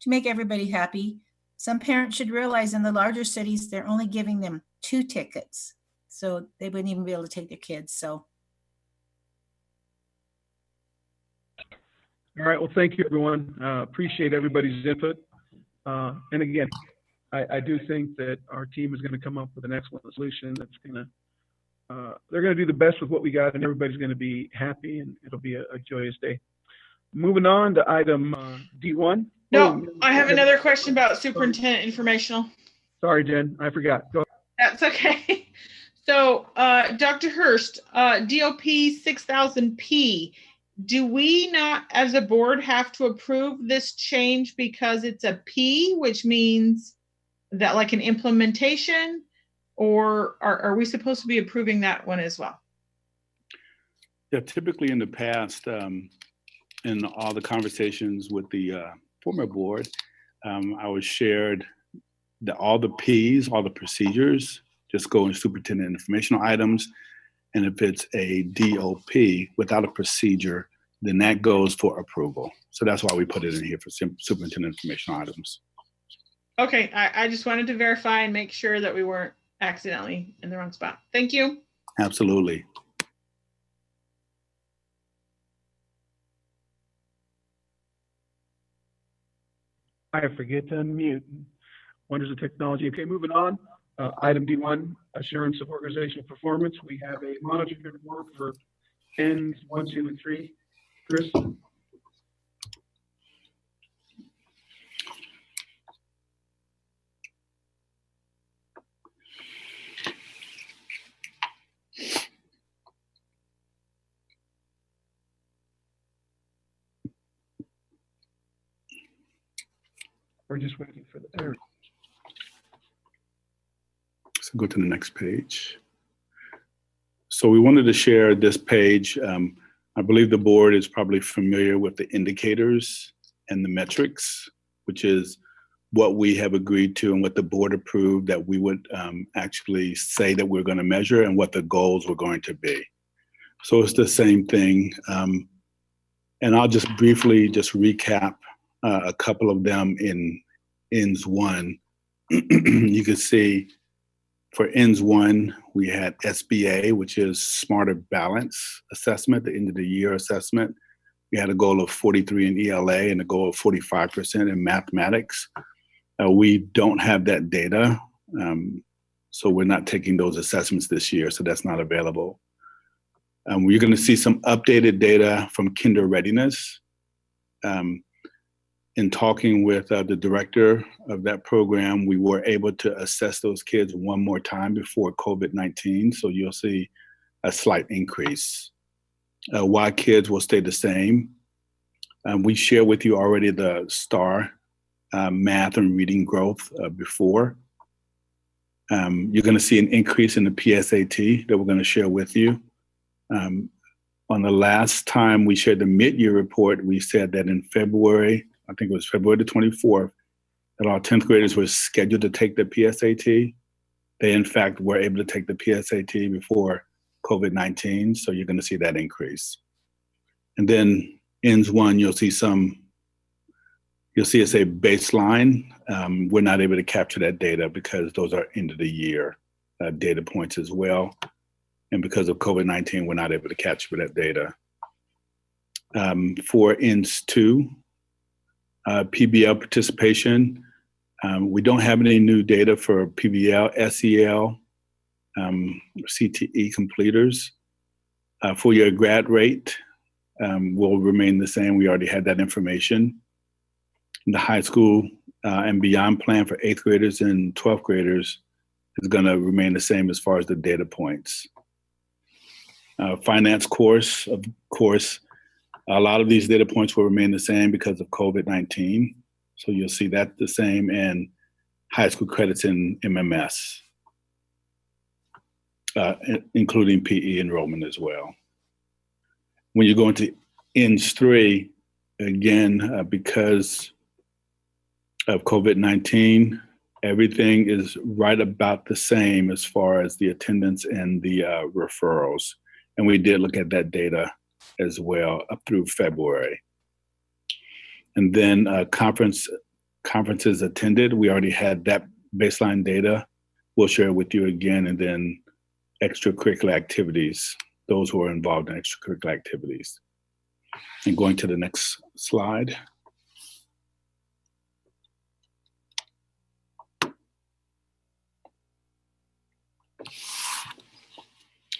to make everybody happy. Some parents should realize in the larger cities, they're only giving them 2 tickets, so they wouldn't even be able to take their kids. So. All right, well, thank you, everyone. Appreciate everybody's input. And again, I do think that our team is going to come up with an excellent solution that's going to, they're going to do the best with what we got, and everybody's going to be happy, and it'll be a joyous day. Moving on to item D1. No, I have another question about superintendent informational. Sorry, Jen, I forgot. Go ahead. That's okay. So, Dr. Hurst, DOP 6000P, do we not as a board have to approve this change because it's a P, which means that like an implementation, or are we supposed to be approving that one as well? Yeah, typically in the past, in all the conversations with the former board, I was shared that all the Ps, all the procedures, just go in superintendent informational items. And if it's a DOP without a procedure, then that goes for approval. So that's why we put it in here for superintendent informational items. Okay, I just wanted to verify and make sure that we weren't accidentally in the wrong spot. Thank you. Absolutely. I forget to unmute. Wonders of technology. Okay, moving on. Item D1, assurance of organizational performance. We have a monitoring report for ends 1, 2, and 3. Chris? We're just waiting for the there. So go to the next page. So we wanted to share this page. I believe the board is probably familiar with the indicators and the metrics, which is what we have agreed to and what the board approved that we would actually say that we're going to measure and what the goals were going to be. So it's the same thing. And I'll just briefly just recap a couple of them in ends 1. You can see for ends 1, we had SBA, which is Smarter Balance Assessment, the end of the year assessment. We had a goal of 43 in ELA and a goal of 45% in mathematics. We don't have that data, so we're not taking those assessments this year, so that's not available. We're going to see some updated data from Kinder Readiness. In talking with the director of that program, we were able to assess those kids one more time before COVID-19, so you'll see a slight increase. Y kids will stay the same. We shared with you already the STAR math and reading growth before. You're going to see an increase in the PSAT that we're going to share with you. On the last time we shared the mid-year report, we said that in February, I think it was February the 24th, that our 10th graders were scheduled to take the PSAT. They, in fact, were able to take the PSAT before COVID-19, so you're going to see that increase. And then ends 1, you'll see us a baseline. We're not able to capture that data because those are end of the year data points as well. And because of COVID-19, we're not able to capture that data. For ends 2, PBL participation, we don't have any new data for PBL, SEL, CTE completers. For your grad rate will remain the same. We already had that information. The high school and beyond plan for 8th graders and 12th graders is going to remain the same as far as the data points. Finance course, of course, a lot of these data points will remain the same because of COVID-19. So you'll see that the same, and high school credits in MMS, including PE enrollment as well. When you go into ends 3, again, because of COVID-19, everything is right about the same as far as the attendance and the referrals. And we did look at that data as well up through February. And then conferences attended, we already had that baseline data. We'll share it with you again. And then extracurricular activities, those who are involved in extracurricular activities. And going to the next slide.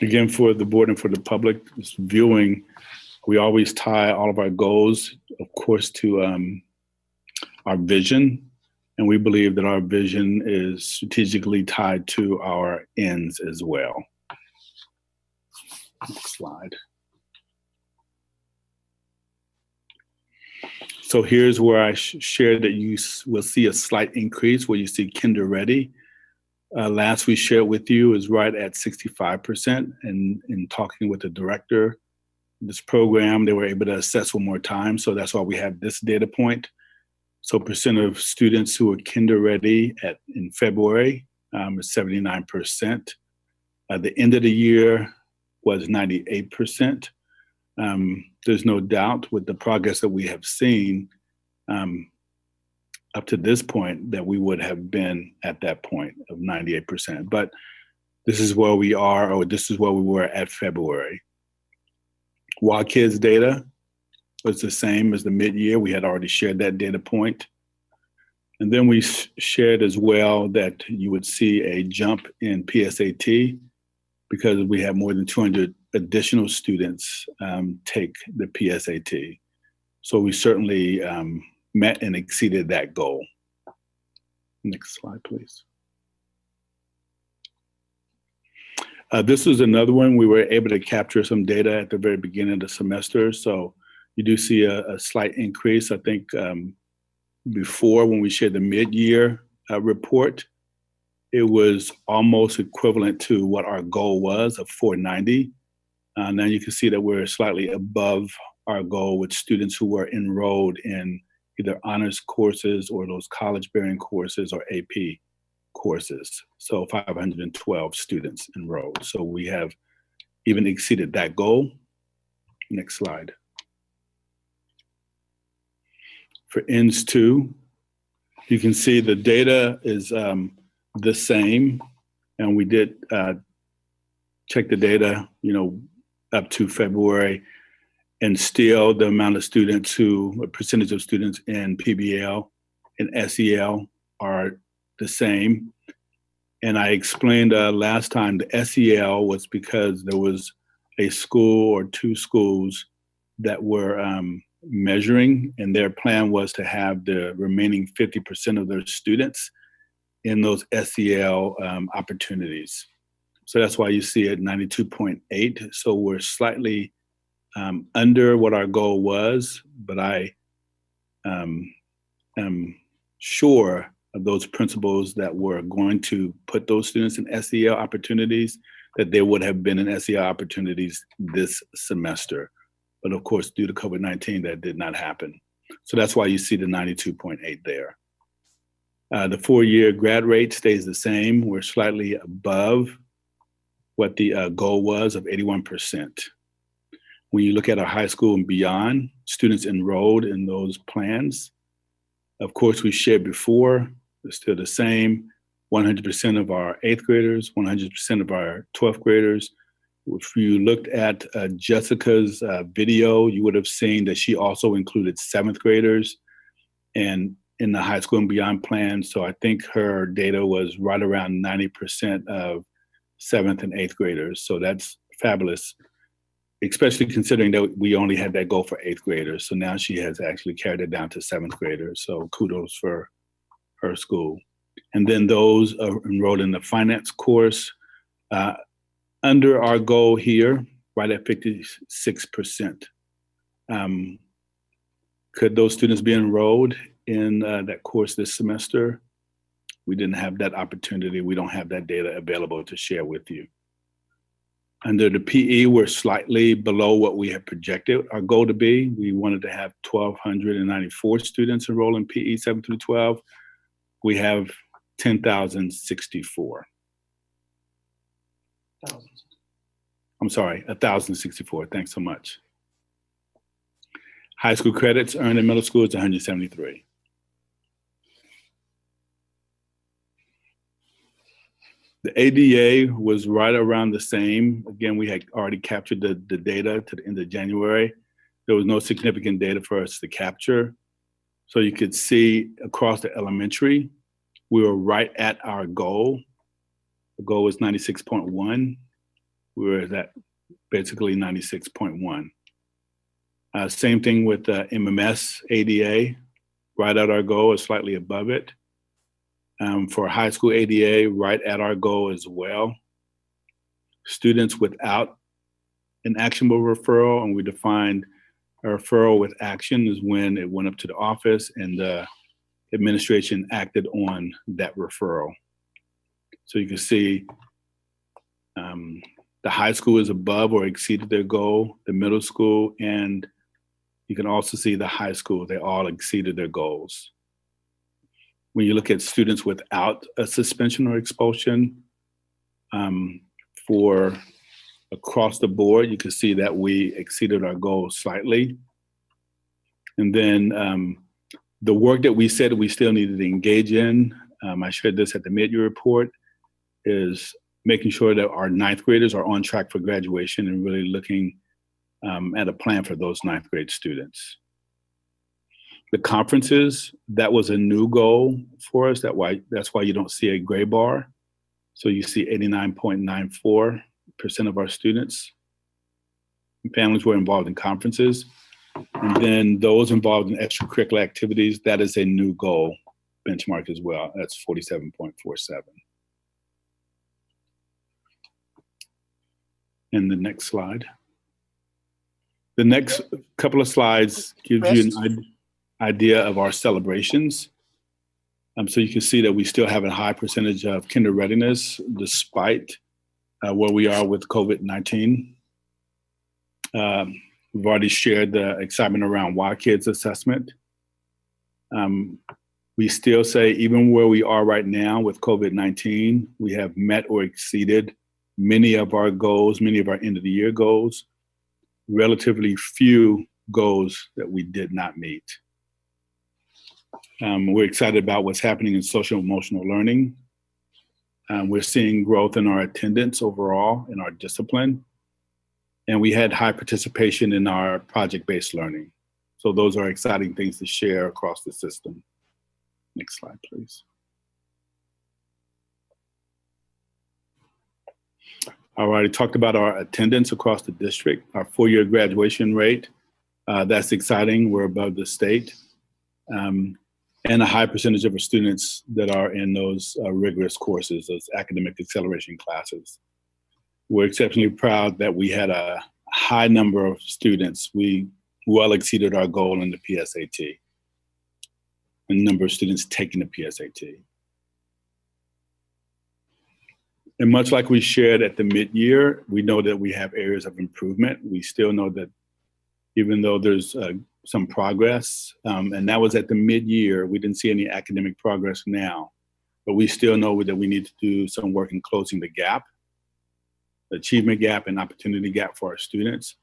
Again, for the board and for the public viewing, we always tie all of our goals, of course, to our vision. And we believe that our vision is strategically tied to our ends as well. Next slide. So here's where I shared that you will see a slight increase where you see Kinder Ready. Last we shared with you is right at 65%. And in talking with the director of this program, they were able to assess one more time. So that's why we have this data point. So percent of students who are Kinder Ready in February is 79%. The end of the year was 98%. There's no doubt with the progress that we have seen up to this point that we would have been at that point of 98%. But this is where we are, or this is where we were at February. While kids data was the same as the mid-year, we had already shared that data point. And then we shared as well that you would see a jump in PSAT because we have more than 200 additional students take the PSAT. So we certainly met and exceeded that goal. Next slide, please. This is another one. We were able to capture some data at the very beginning of the semester. So you do see a slight increase. I think before, when we shared the mid-year report, it was almost equivalent to what our goal was of 490. Now you can see that we're slightly above our goal with students who were enrolled in either honors courses or those college-bearing courses or AP courses. So 512 students enrolled. So we have even exceeded that goal. Next slide. For ends 2, you can see the data is the same, and we did check the data, up to February, and still the amount of students a percentage of students in PBL and SEL are the same. And I explained last time the SEL was because there was a school or 2 schools that were measuring, and their plan was to have the remaining 50% of their students in those SEL opportunities. So that's why you see it 92.8. So we're slightly under what our goal was, but I am sure of those principals that were going to put those students in SEL opportunities, that they would have been in SEL opportunities this semester. But of course, due to COVID-19, that did not happen. So that's why you see the 92.8 there. The 4-year grad rate stays the same. We're slightly above what the goal was of 81%. When you look at our high school and beyond, students enrolled in those plans, of course, we shared before, it's still the same. 100% of our 8th graders, 100% of our 12th graders. If you looked at Jessica's video, you would have seen that she also included 7th graders and in the high school and beyond plan. So I think her data was right around 90% of 7th and 8th graders. So that's fabulous, especially considering that we only had that goal for 8th graders. So now she has actually carried it down to 7th graders. So kudos for her school. And then those enrolled in the finance course, under our goal here, right at 56%. Could those students be enrolled in that course this semester? We didn't have that opportunity. We don't have that data available to share with you. Under the PE, we're slightly below what we had projected our goal to be. We wanted to have 1,294 students enroll in PE 7 through 12. We have 10,064. I'm sorry, 1,064. Thanks so much. High school credits earned in middle school is 173. The ADA was right around the same. Again, we had already captured the data to the end of January. There was no significant data for us to capture. So you could see across the elementary, we were right at our goal. The goal was 96.1. We were at basically 96.1. Same thing with MMS ADA, right at our goal, or slightly above it. For high school ADA, right at our goal as well. Students without an actionable referral, and we defined a referral with action is when it went up to the office and the administration acted on that referral. So you can see the high school is above or exceeded their goal, the middle school, and you can also see the high school, they all exceeded their goals. When you look at students without a suspension or expulsion, for across the board, you can see that we exceeded our goals slightly. And then the work that we said we still needed to engage in, I shared this at the mid-year report, is making sure that our 9th graders are on track for graduation and really looking at a plan for those 9th grade students. The conferences, that was a new goal for us. That's why you don't see a gray bar. So you see 89.94% of our students and families were involved in conferences. And then those involved in extracurricular activities, that is a new goal benchmark as well. That's 47.47. And the next slide. The next couple of slides gives you an idea of our celebrations. So you can see that we still have a high percentage of kinder readiness despite where we are with COVID-19. We've already shared the excitement around Y-Kids assessment. We still say even where we are right now with COVID-19, we have met or exceeded many of our goals, many of our end of the year goals, relatively few goals that we did not meet. We're excited about what's happening in social emotional learning. We're seeing growth in our attendance overall, in our discipline. And we had high participation in our project-based learning. So those are exciting things to share across the system. Next slide, please. I already talked about our attendance across the district, our four-year graduation rate. That's exciting. We're above the state. And a high percentage of our students that are in those rigorous courses, those academic acceleration classes. We're exceptionally proud that we had a high number of students. We well exceeded our goal in the PSAT, the number of students taking the PSAT. And much like we shared at the mid-year, we know that we have areas of improvement. We still know that even though there's some progress, and that was at the mid-year, we didn't see any academic progress now, but we still know that we need to do some work in closing the gap, the achievement gap and opportunity gap for our students.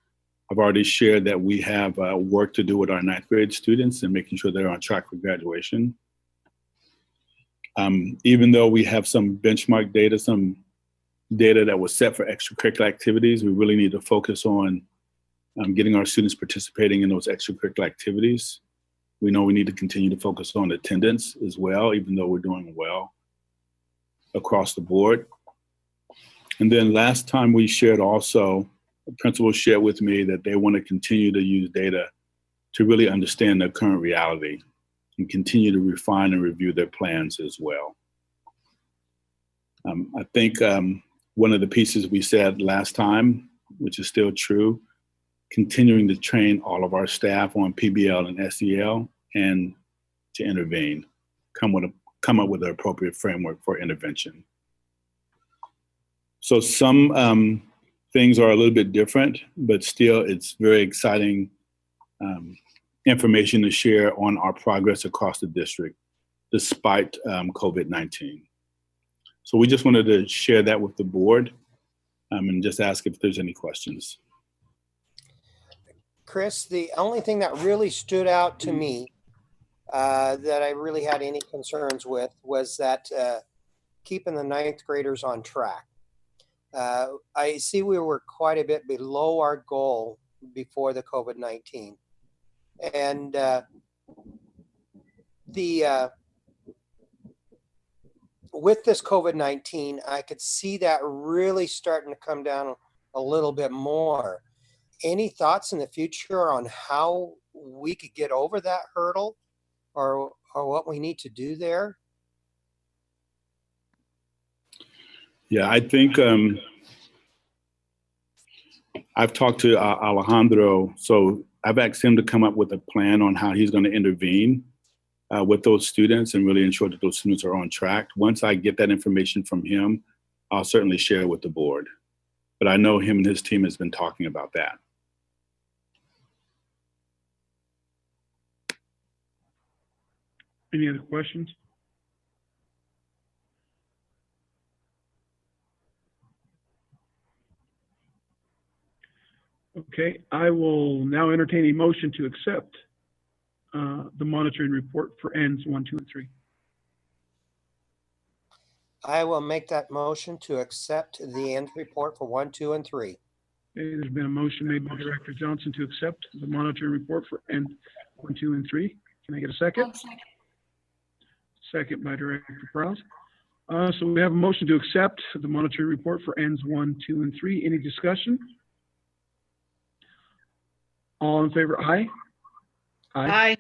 I've already shared that we have work to do with our ninth grade students and making sure they're on track for graduation. Even though we have some benchmark data, some data that was set for extracurricular activities, we really need to focus on getting our students participating in those extracurricular activities. We know we need to continue to focus on attendance as well, even though we're doing well across the board. And then last time we shared also, the principals shared with me that they want to continue to use data to really understand their current reality and continue to refine and review their plans as well. I think one of the pieces we said last time, which is still true, continuing to train all of our staff on PBL and SEL and to intervene, come up with an appropriate framework for intervention. So some things are a little bit different, but still it's very exciting information to share on our progress across the district despite COVID-19. So we just wanted to share that with the board and just ask if there's any questions. Chris, the only thing that really stood out to me that I really had any concerns with was that keeping the ninth graders on track. I see we were quite a bit below our goal before the COVID-19. And with this COVID-19, I could see that really starting to come down a little bit more. Any thoughts in the future on how we could get over that hurdle or what we need to do there? Yeah, I think I've talked to Alejandro, so I've asked him to come up with a plan on how he's going to intervene with those students and really ensure that those students are on track. Once I get that information from him, I'll certainly share it with the board. But I know him and his team has been talking about that. Any other questions? Okay, I will now entertain a motion to accept the monitoring report for ends 1, 2, and 3. I will make that motion to accept the end report for 1, 2, and 3. Okay, there's been a motion made by Director Johnson to accept the monitoring report for end 1, 2, and 3. Can I get a second? Second by Director Prowse. So we have a motion to accept the monitoring report for ends 1, 2, and 3. Any discussion? All in favor, aye? Aye.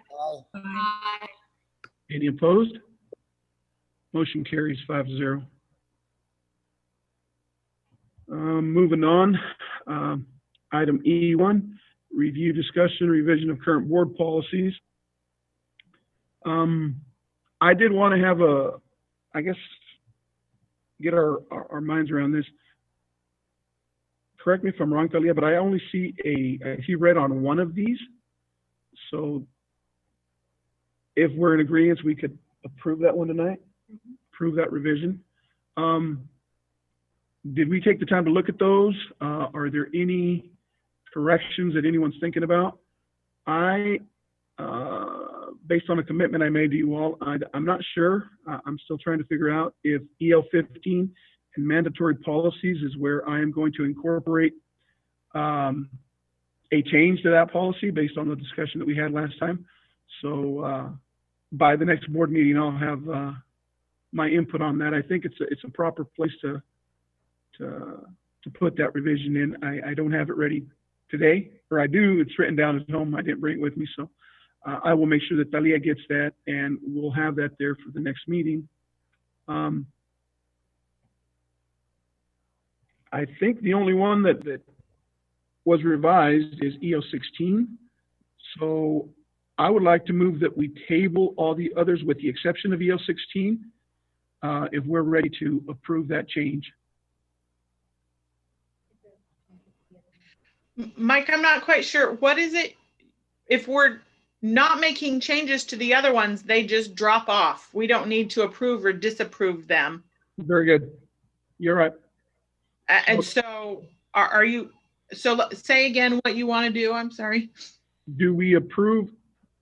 Aye. Any opposed? Motion carries 5-0. Moving on, item E1, review, discussion, revision of current board policies. I did want to have get our minds around this. Correct me if I'm wrong, Talia, but I only see I see red on one of these. So if we're in agreement, we could approve that one tonight, approve that revision. Did we take the time to look at those? Are there any corrections that anyone's thinking about? Based on a commitment I made to you all, I'm not sure. I'm still trying to figure out if EL 15 and mandatory policies is where I am going to incorporate a change to that policy based on the discussion that we had last time. So by the next board meeting, I'll have my input on that. I think it's a proper place to put that revision in. I don't have it ready today, or I do. It's written down at home. I didn't bring it with me, so I will make sure that Talia gets that, and we'll have that there for the next meeting. I think the only one that was revised is EO 16. So I would like to move that we table all the others with the exception of EO 16 if we're ready to approve that change. Mike, I'm not quite sure. What is it? If we're not making changes to the other ones, they just drop off. We don't need to approve or disapprove them. Very good. You're right. And so are you, so say again what you want to do. I'm sorry. Do we approve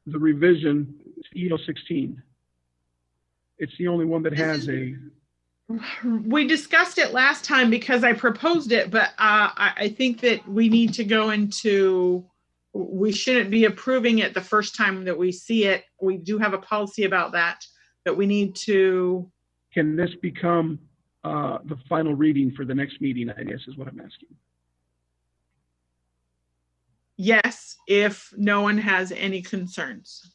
the revision to EO 16? It's the only one that has a... We discussed it last time because I proposed it, but I think that we need to go into, we shouldn't be approving it the first time that we see it. We do have a policy about that, but we need to. Can this become the final reading for the next meeting, I guess is what I'm asking. Yes, if no one has any concerns.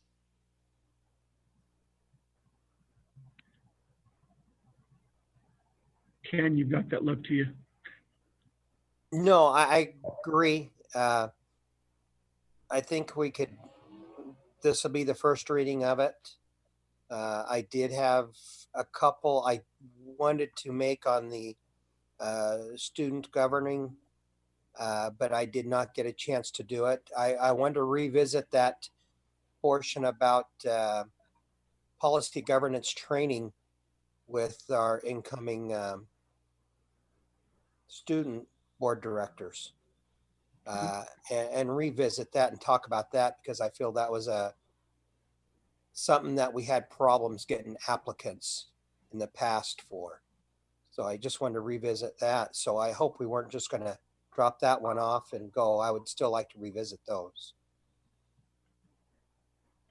Ken, you've got that look to you. No, I agree. I think we could, this will be the first reading of it. I did have a couple I wanted to make on the student governing, but I did not get a chance to do it. I want to revisit that portion about policy governance training with our incoming student board directors and revisit that and talk about that, because I feel that was something that we had problems getting applicants in the past for. So I just wanted to revisit that. So I hope we weren't just going to drop that one off and go. I would still like to revisit those.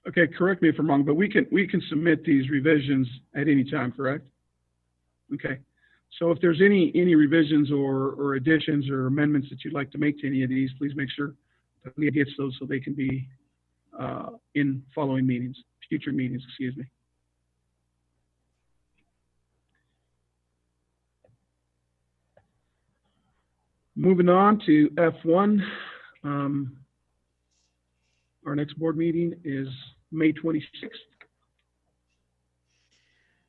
Okay, correct me if I'm wrong, but we can submit these revisions at any time, correct? Okay. So if there's any revisions or additions or amendments that you'd like to make to any of these, please make sure that Leah gets those so they can be in following meetings, future meetings, excuse me. Moving on to F1. Our next board meeting is May 26th.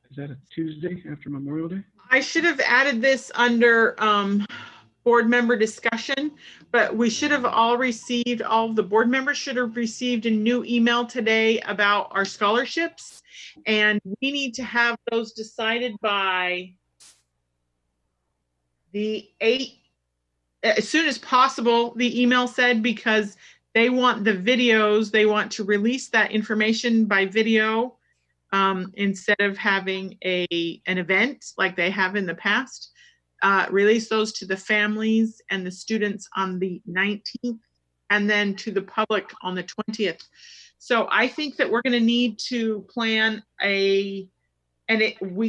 Is that a Tuesday after Memorial Day? I should have added this under board member discussion, but we should have all of the board members should have received a new email today about our scholarships. And we need to have those decided by the 8th, as soon as possible, the email said, because they want the videos, they want to release that information by video instead of having an event like they have in the past. Release those to the families and the students on the 19th, and then to the public on the 20th. So I think that we're going to need to plan we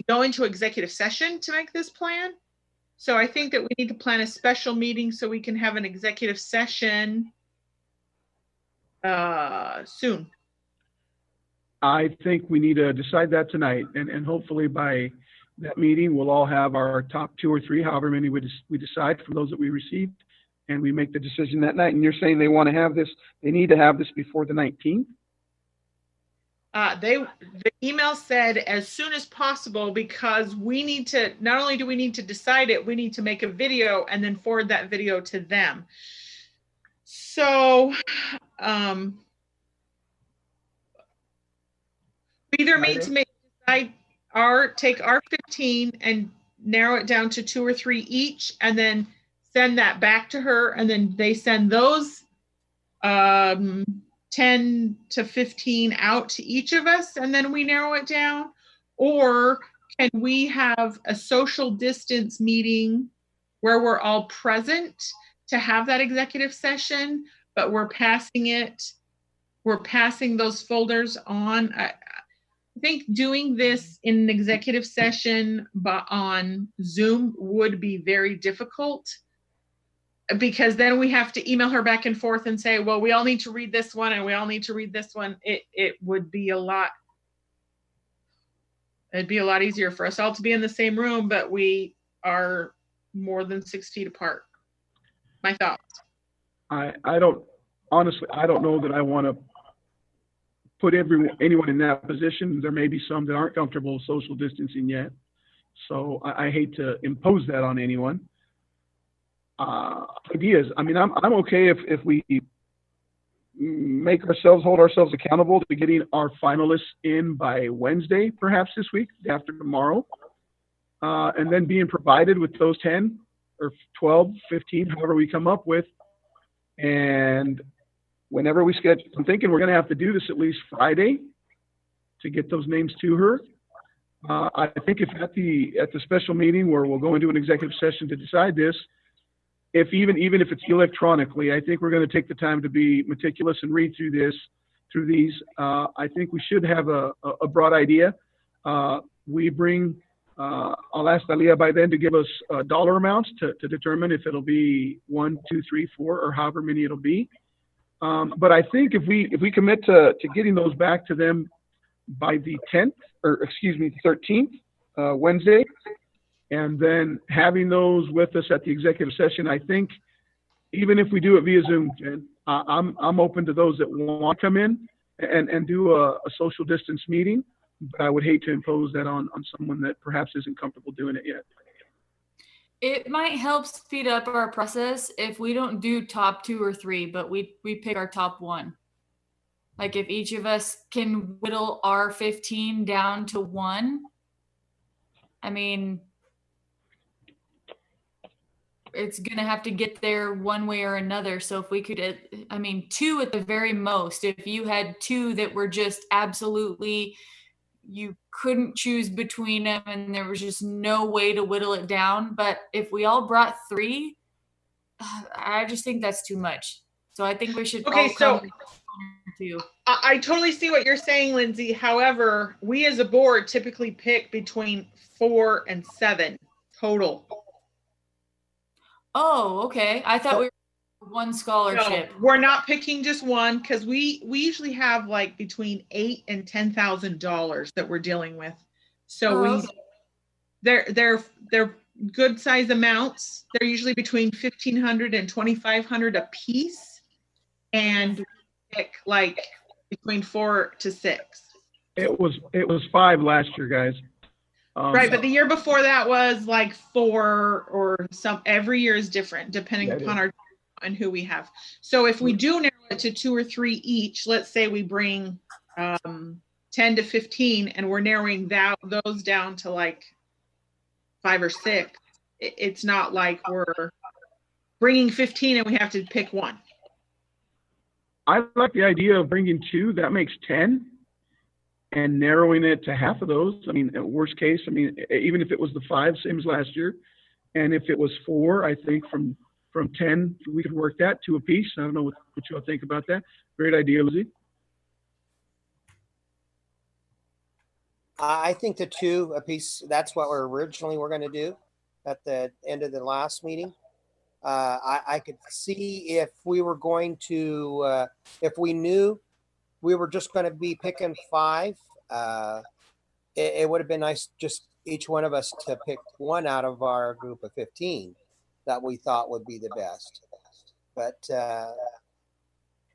go into executive session to make this plan. So I think that we need to plan a special meeting so we can have an executive session soon. I think we need to decide that tonight, and hopefully by that meeting, we'll all have our top 2 or 3, however many we decide from those that we received, and we make the decision that night. And you're saying they want to have this, they need to have this before the 19th? The email said as soon as possible, because we need to, not only do we need to decide it, we need to make a video and then forward that video to them. So we either need to take our 15 and narrow it down to 2 or 3 each, and then send that back to her, and then they send those 10 to 15 out to each of us, and then we narrow it down? Or can we have a social distance meeting where we're all present to have that executive session, but we're passing those folders on? I think doing this in an executive session but on Zoom would be very difficult, because then we have to email her back and forth and say, well, we all need to read this one and we all need to read this one. It would be it'd be a lot easier for us all to be in the same room, but we are more than 6 feet apart. My thoughts. I don't know that I want to put anyone in that position. There may be some that aren't comfortable with social distancing yet. So I hate to impose that on anyone. Ideas. I mean, I'm okay if we hold ourselves accountable to getting our finalists in by Wednesday, perhaps this week, after tomorrow, and then being provided with those 10 or 12, 15, however we come up with. And whenever we schedule, I'm thinking we're going to have to do this at least Friday to get those names to her. I think if at the special meeting where we'll go into an executive session to decide this, even if it's electronically, I think we're going to take the time to be meticulous and read through these. I think we should have a broad idea. I'll ask Dalia by then to give us dollar amounts to determine if it'll be 1, 2, 3, 4, or however many it'll be. But I think if we commit to getting those back to them by the 13th, Wednesday, and then having those with us at the executive session, I think even if we do it via Zoom, Jen, I'm open to those that want to come in and do a social distance meeting, but I would hate to impose that on someone that perhaps isn't comfortable doing it yet. It might help speed up our process if we don't do top 2 or 3, but we pick our top 1. Like if each of us can whittle our 15 down to 1, I mean, it's going to have to get there one way or another. So if we could, 2 at the very most, if you had 2 that were just absolutely, you couldn't choose between them and there was just no way to whittle it down. But if we all brought 3, I just think that's too much. So I think we should all come to 2. I totally see what you're saying, Lindsay. However, we as a board typically pick between 4 and 7 total. Oh, okay. I thought we were 1 scholarship. No, we're not picking just one, because we usually have like between $8,000 and $10,000 that we're dealing with. So they're good size amounts. They're usually between $1,500 and $2,500 a piece, and we pick like between 4 to 6. It was 5 last year, guys. Right, but the year before that was like 4 or some. Every year is different depending upon our and who we have. So if we do narrow it to 2 or 3 each, let's say we bring 10 to 15, and we're narrowing those down to like 5 or 6. It's not like we're bringing 15 and we have to pick 1. I like the idea of bringing 2. That makes 10. And narrowing it to half of those. I mean, worst case, even if it was the 5, same as last year, and if it was 4, I think from 10, we could work that 2 apiece. I don't know what you all think about that. Great idea, Lizzie. I think the 2 apiece, that's what we're going to do at the end of the last meeting. I could see if we were going to, if we knew we were just going to be picking 5, it would have been nice just each one of us to pick 1 out of our group of 15 that we thought would be the best. But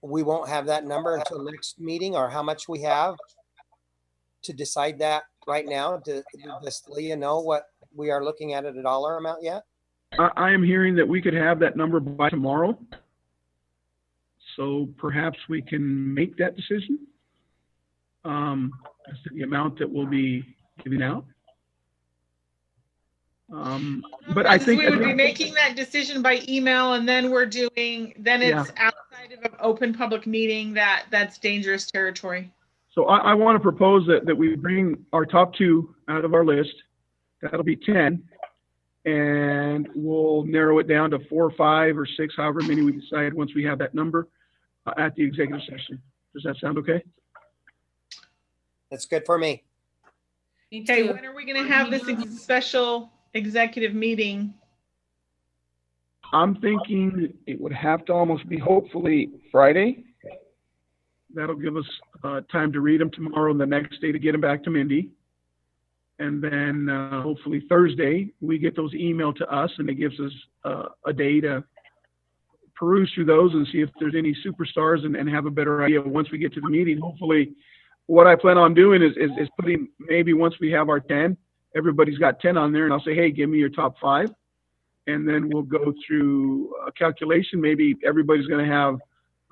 we won't have that number until next meeting, or how much we have to decide that right now. Does Leah know what we are looking at a dollar amount yet? I am hearing that we could have that number by tomorrow. So perhaps we can make that decision as to the amount that we'll be giving out. But I think we would be making that decision by email, and then it's outside of an open public meeting. That's dangerous territory. So I want to propose that we bring our top 2 out of our list. That'll be 10. And we'll narrow it down to 4 or 5 or 6, however many we decide once we have that number at the executive session. Does that sound okay? That's good for me. Okay, when are we going to have this special executive meeting? I'm thinking it would have to almost be hopefully Friday. That'll give us time to read them tomorrow and the next day to get them back to Mindy. And then hopefully Thursday, we get those emailed to us, and it gives us a day to peruse through those and see if there's any superstars and have a better idea once we get to the meeting. Hopefully, what I plan on doing is putting, maybe once we have our 10, everybody's got 10 on there, and I'll say, hey, give me your top 5. And then we'll go through a calculation. Maybe everybody's going to have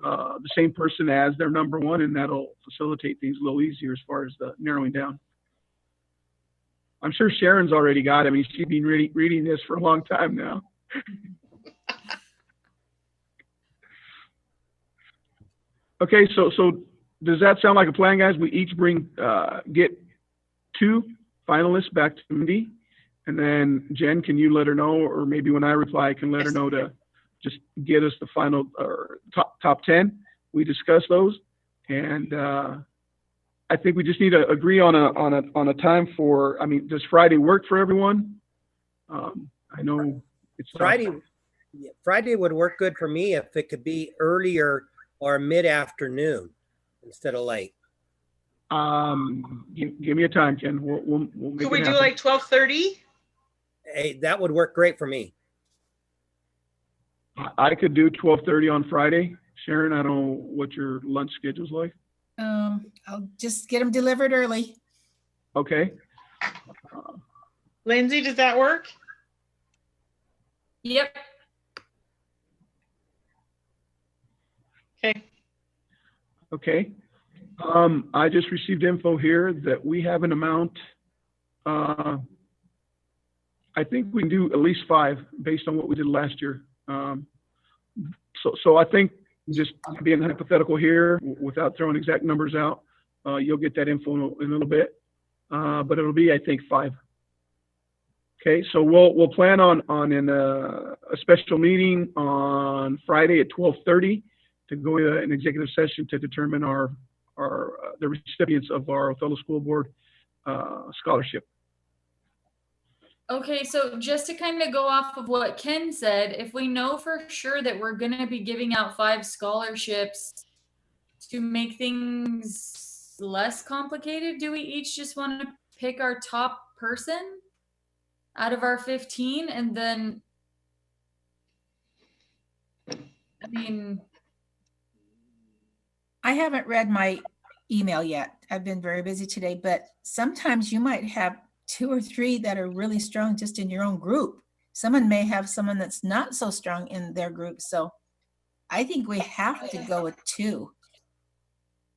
the same person as their number 1, and that'll facilitate things a little easier as far as the narrowing down. I'm sure Sharon's already got it. I mean, she's been reading this for a long time now. Okay, so does that sound like a plan, guys? We each get 2 finalists back to Mindy, and then Jen, can you let her know, or maybe when I reply, I can let her know to just get us the final or top 10. We discuss those, and I think we just need to agree on a time for. I mean, does Friday work for everyone? I know it's Friday. Friday would work good for me if it could be earlier or mid-afternoon instead of late. Give me a time, Ken. We'll make Could we it do happen. like 12:30? Hey, that would work great for me. I could do 12:30 on Friday. Sharon, I don't know what your lunch schedule's like. I'll just get them delivered early. Okay. Lindsay, does that work? Yep. Okay. Okay. I just received info here that we have an amount. I think we can do at least 5 based on what we did last year. So I think, just being hypothetical here without throwing exact numbers out, you'll get that info in a little bit, but it'll be, I think, 5. Okay, so we'll plan on in a special meeting on Friday at 12:30 to go into an executive session to determine the recipients of our Othello School Board scholarship. Okay, so just to kind of go off of what Ken said, if we know for sure that we're going to be giving out 5 scholarships to make things less complicated, do we each just want to pick our top person out of our 15? And then, I mean, I haven't read my email yet. I've been very busy today, but sometimes you might have 2 or 3 that are really strong just in your own group. Someone may have someone that's not so strong in their group. So I think we have to go with 2.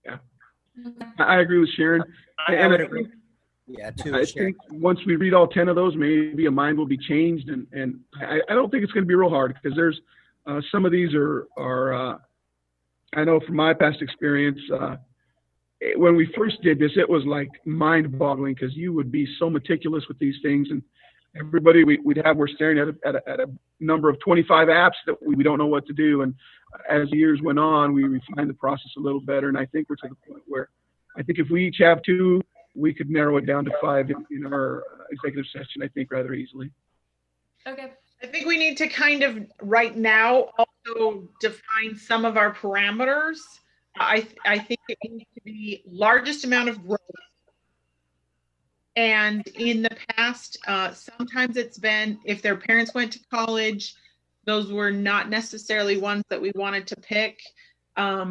Yeah, I agree with Sharon. I would agree. Yeah, 2. I think once we read all 10 of those, maybe a mind will be changed. And I don't think it's going to be real hard, because there's some of these are I know from my past experience, when we first did this, it was like mind-boggling, because you would be so meticulous with these things, and everybody we're staring at a number of 25 apps that we don't know what to do. And as years went on, we refined the process a little better. And I think we're to the point where I think if we each have 2, we could narrow it down to 5 in our executive session, I think, rather easily. Okay. I think we need to kind of right now also define some of our parameters. I think it needs to be largest amount of growth. And in the past, sometimes it's been if their parents went to college, those were not necessarily ones that we wanted to pick. I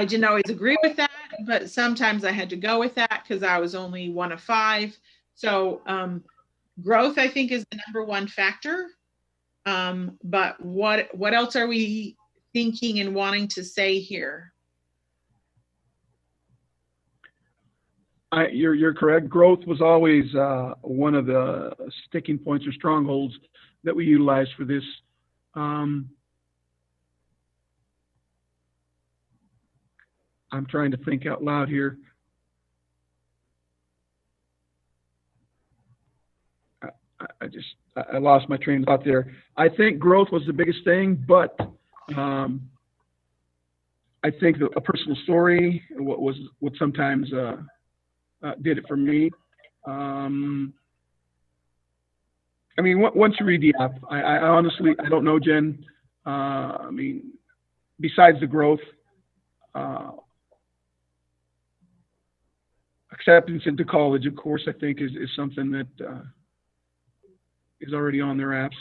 didn't always agree with that, but sometimes I had to go with that because I was only one of 5. So growth, I think, is the #1 factor. But what else are we thinking and wanting to say here? You're correct. Growth was always one of the sticking points or strongholds that we utilized for this. I'm trying to think out loud here. I lost my train of thought there. I think growth was the biggest thing, but I think a personal story what sometimes did it for me. I mean, once you read the app, I honestly, I don't know, Jen. I mean, besides the growth, acceptance into college, of course, I think is something that is already on their apps.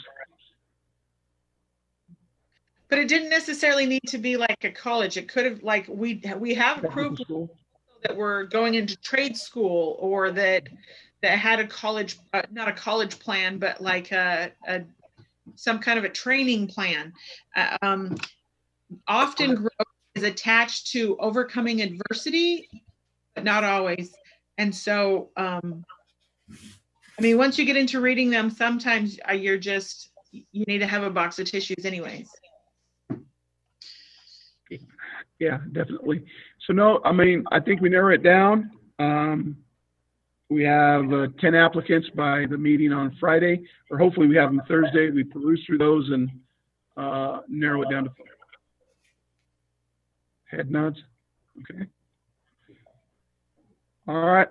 But it didn't necessarily need to be like a college. It could have, like, we have approved that were going into trade school or that had a college, not a college plan, but like some kind of a training plan. Often growth is attached to overcoming adversity, but not always. And so, I mean, once you get into reading them, sometimes you need to have a box of tissues anyways. Yeah, definitely. So no, I mean, I think we narrow it down. We have 10 applicants by the meeting on Friday, or hopefully we have them Thursday. We peruse through those and narrow it down to 5. Head nods. Okay. All right.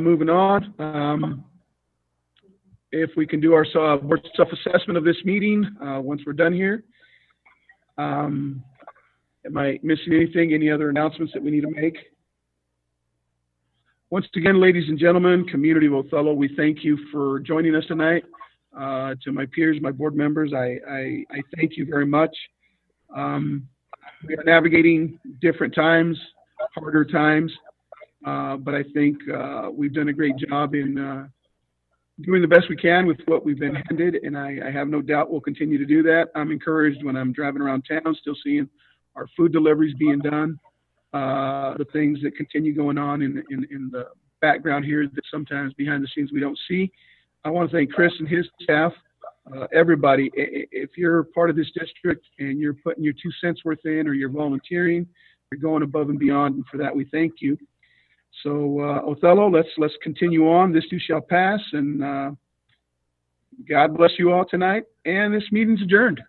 Moving on. If we can do our board self-assessment of this meeting once we're done here. Am I missing anything? Any other announcements that we need to make? Once again, ladies and gentlemen, community of Othello, we thank you for joining us tonight. To my peers, my board members, I thank you very much. We are navigating different times, harder times, but I think we've done a great job in doing the best we can with what we've been handed, and I have no doubt we'll continue to do that. I'm encouraged when I'm driving around town, still seeing our food deliveries being done, the things that continue going on in the background here that sometimes behind the scenes we don't see. I want to thank Chris and his staff, everybody. If you're part of this district and you're putting your 2 cents worth in, or you're volunteering, you're going above and beyond, and for that we thank you. So Othello, let's continue on. This too shall pass, and God bless you all tonight. And this meeting's adjourned.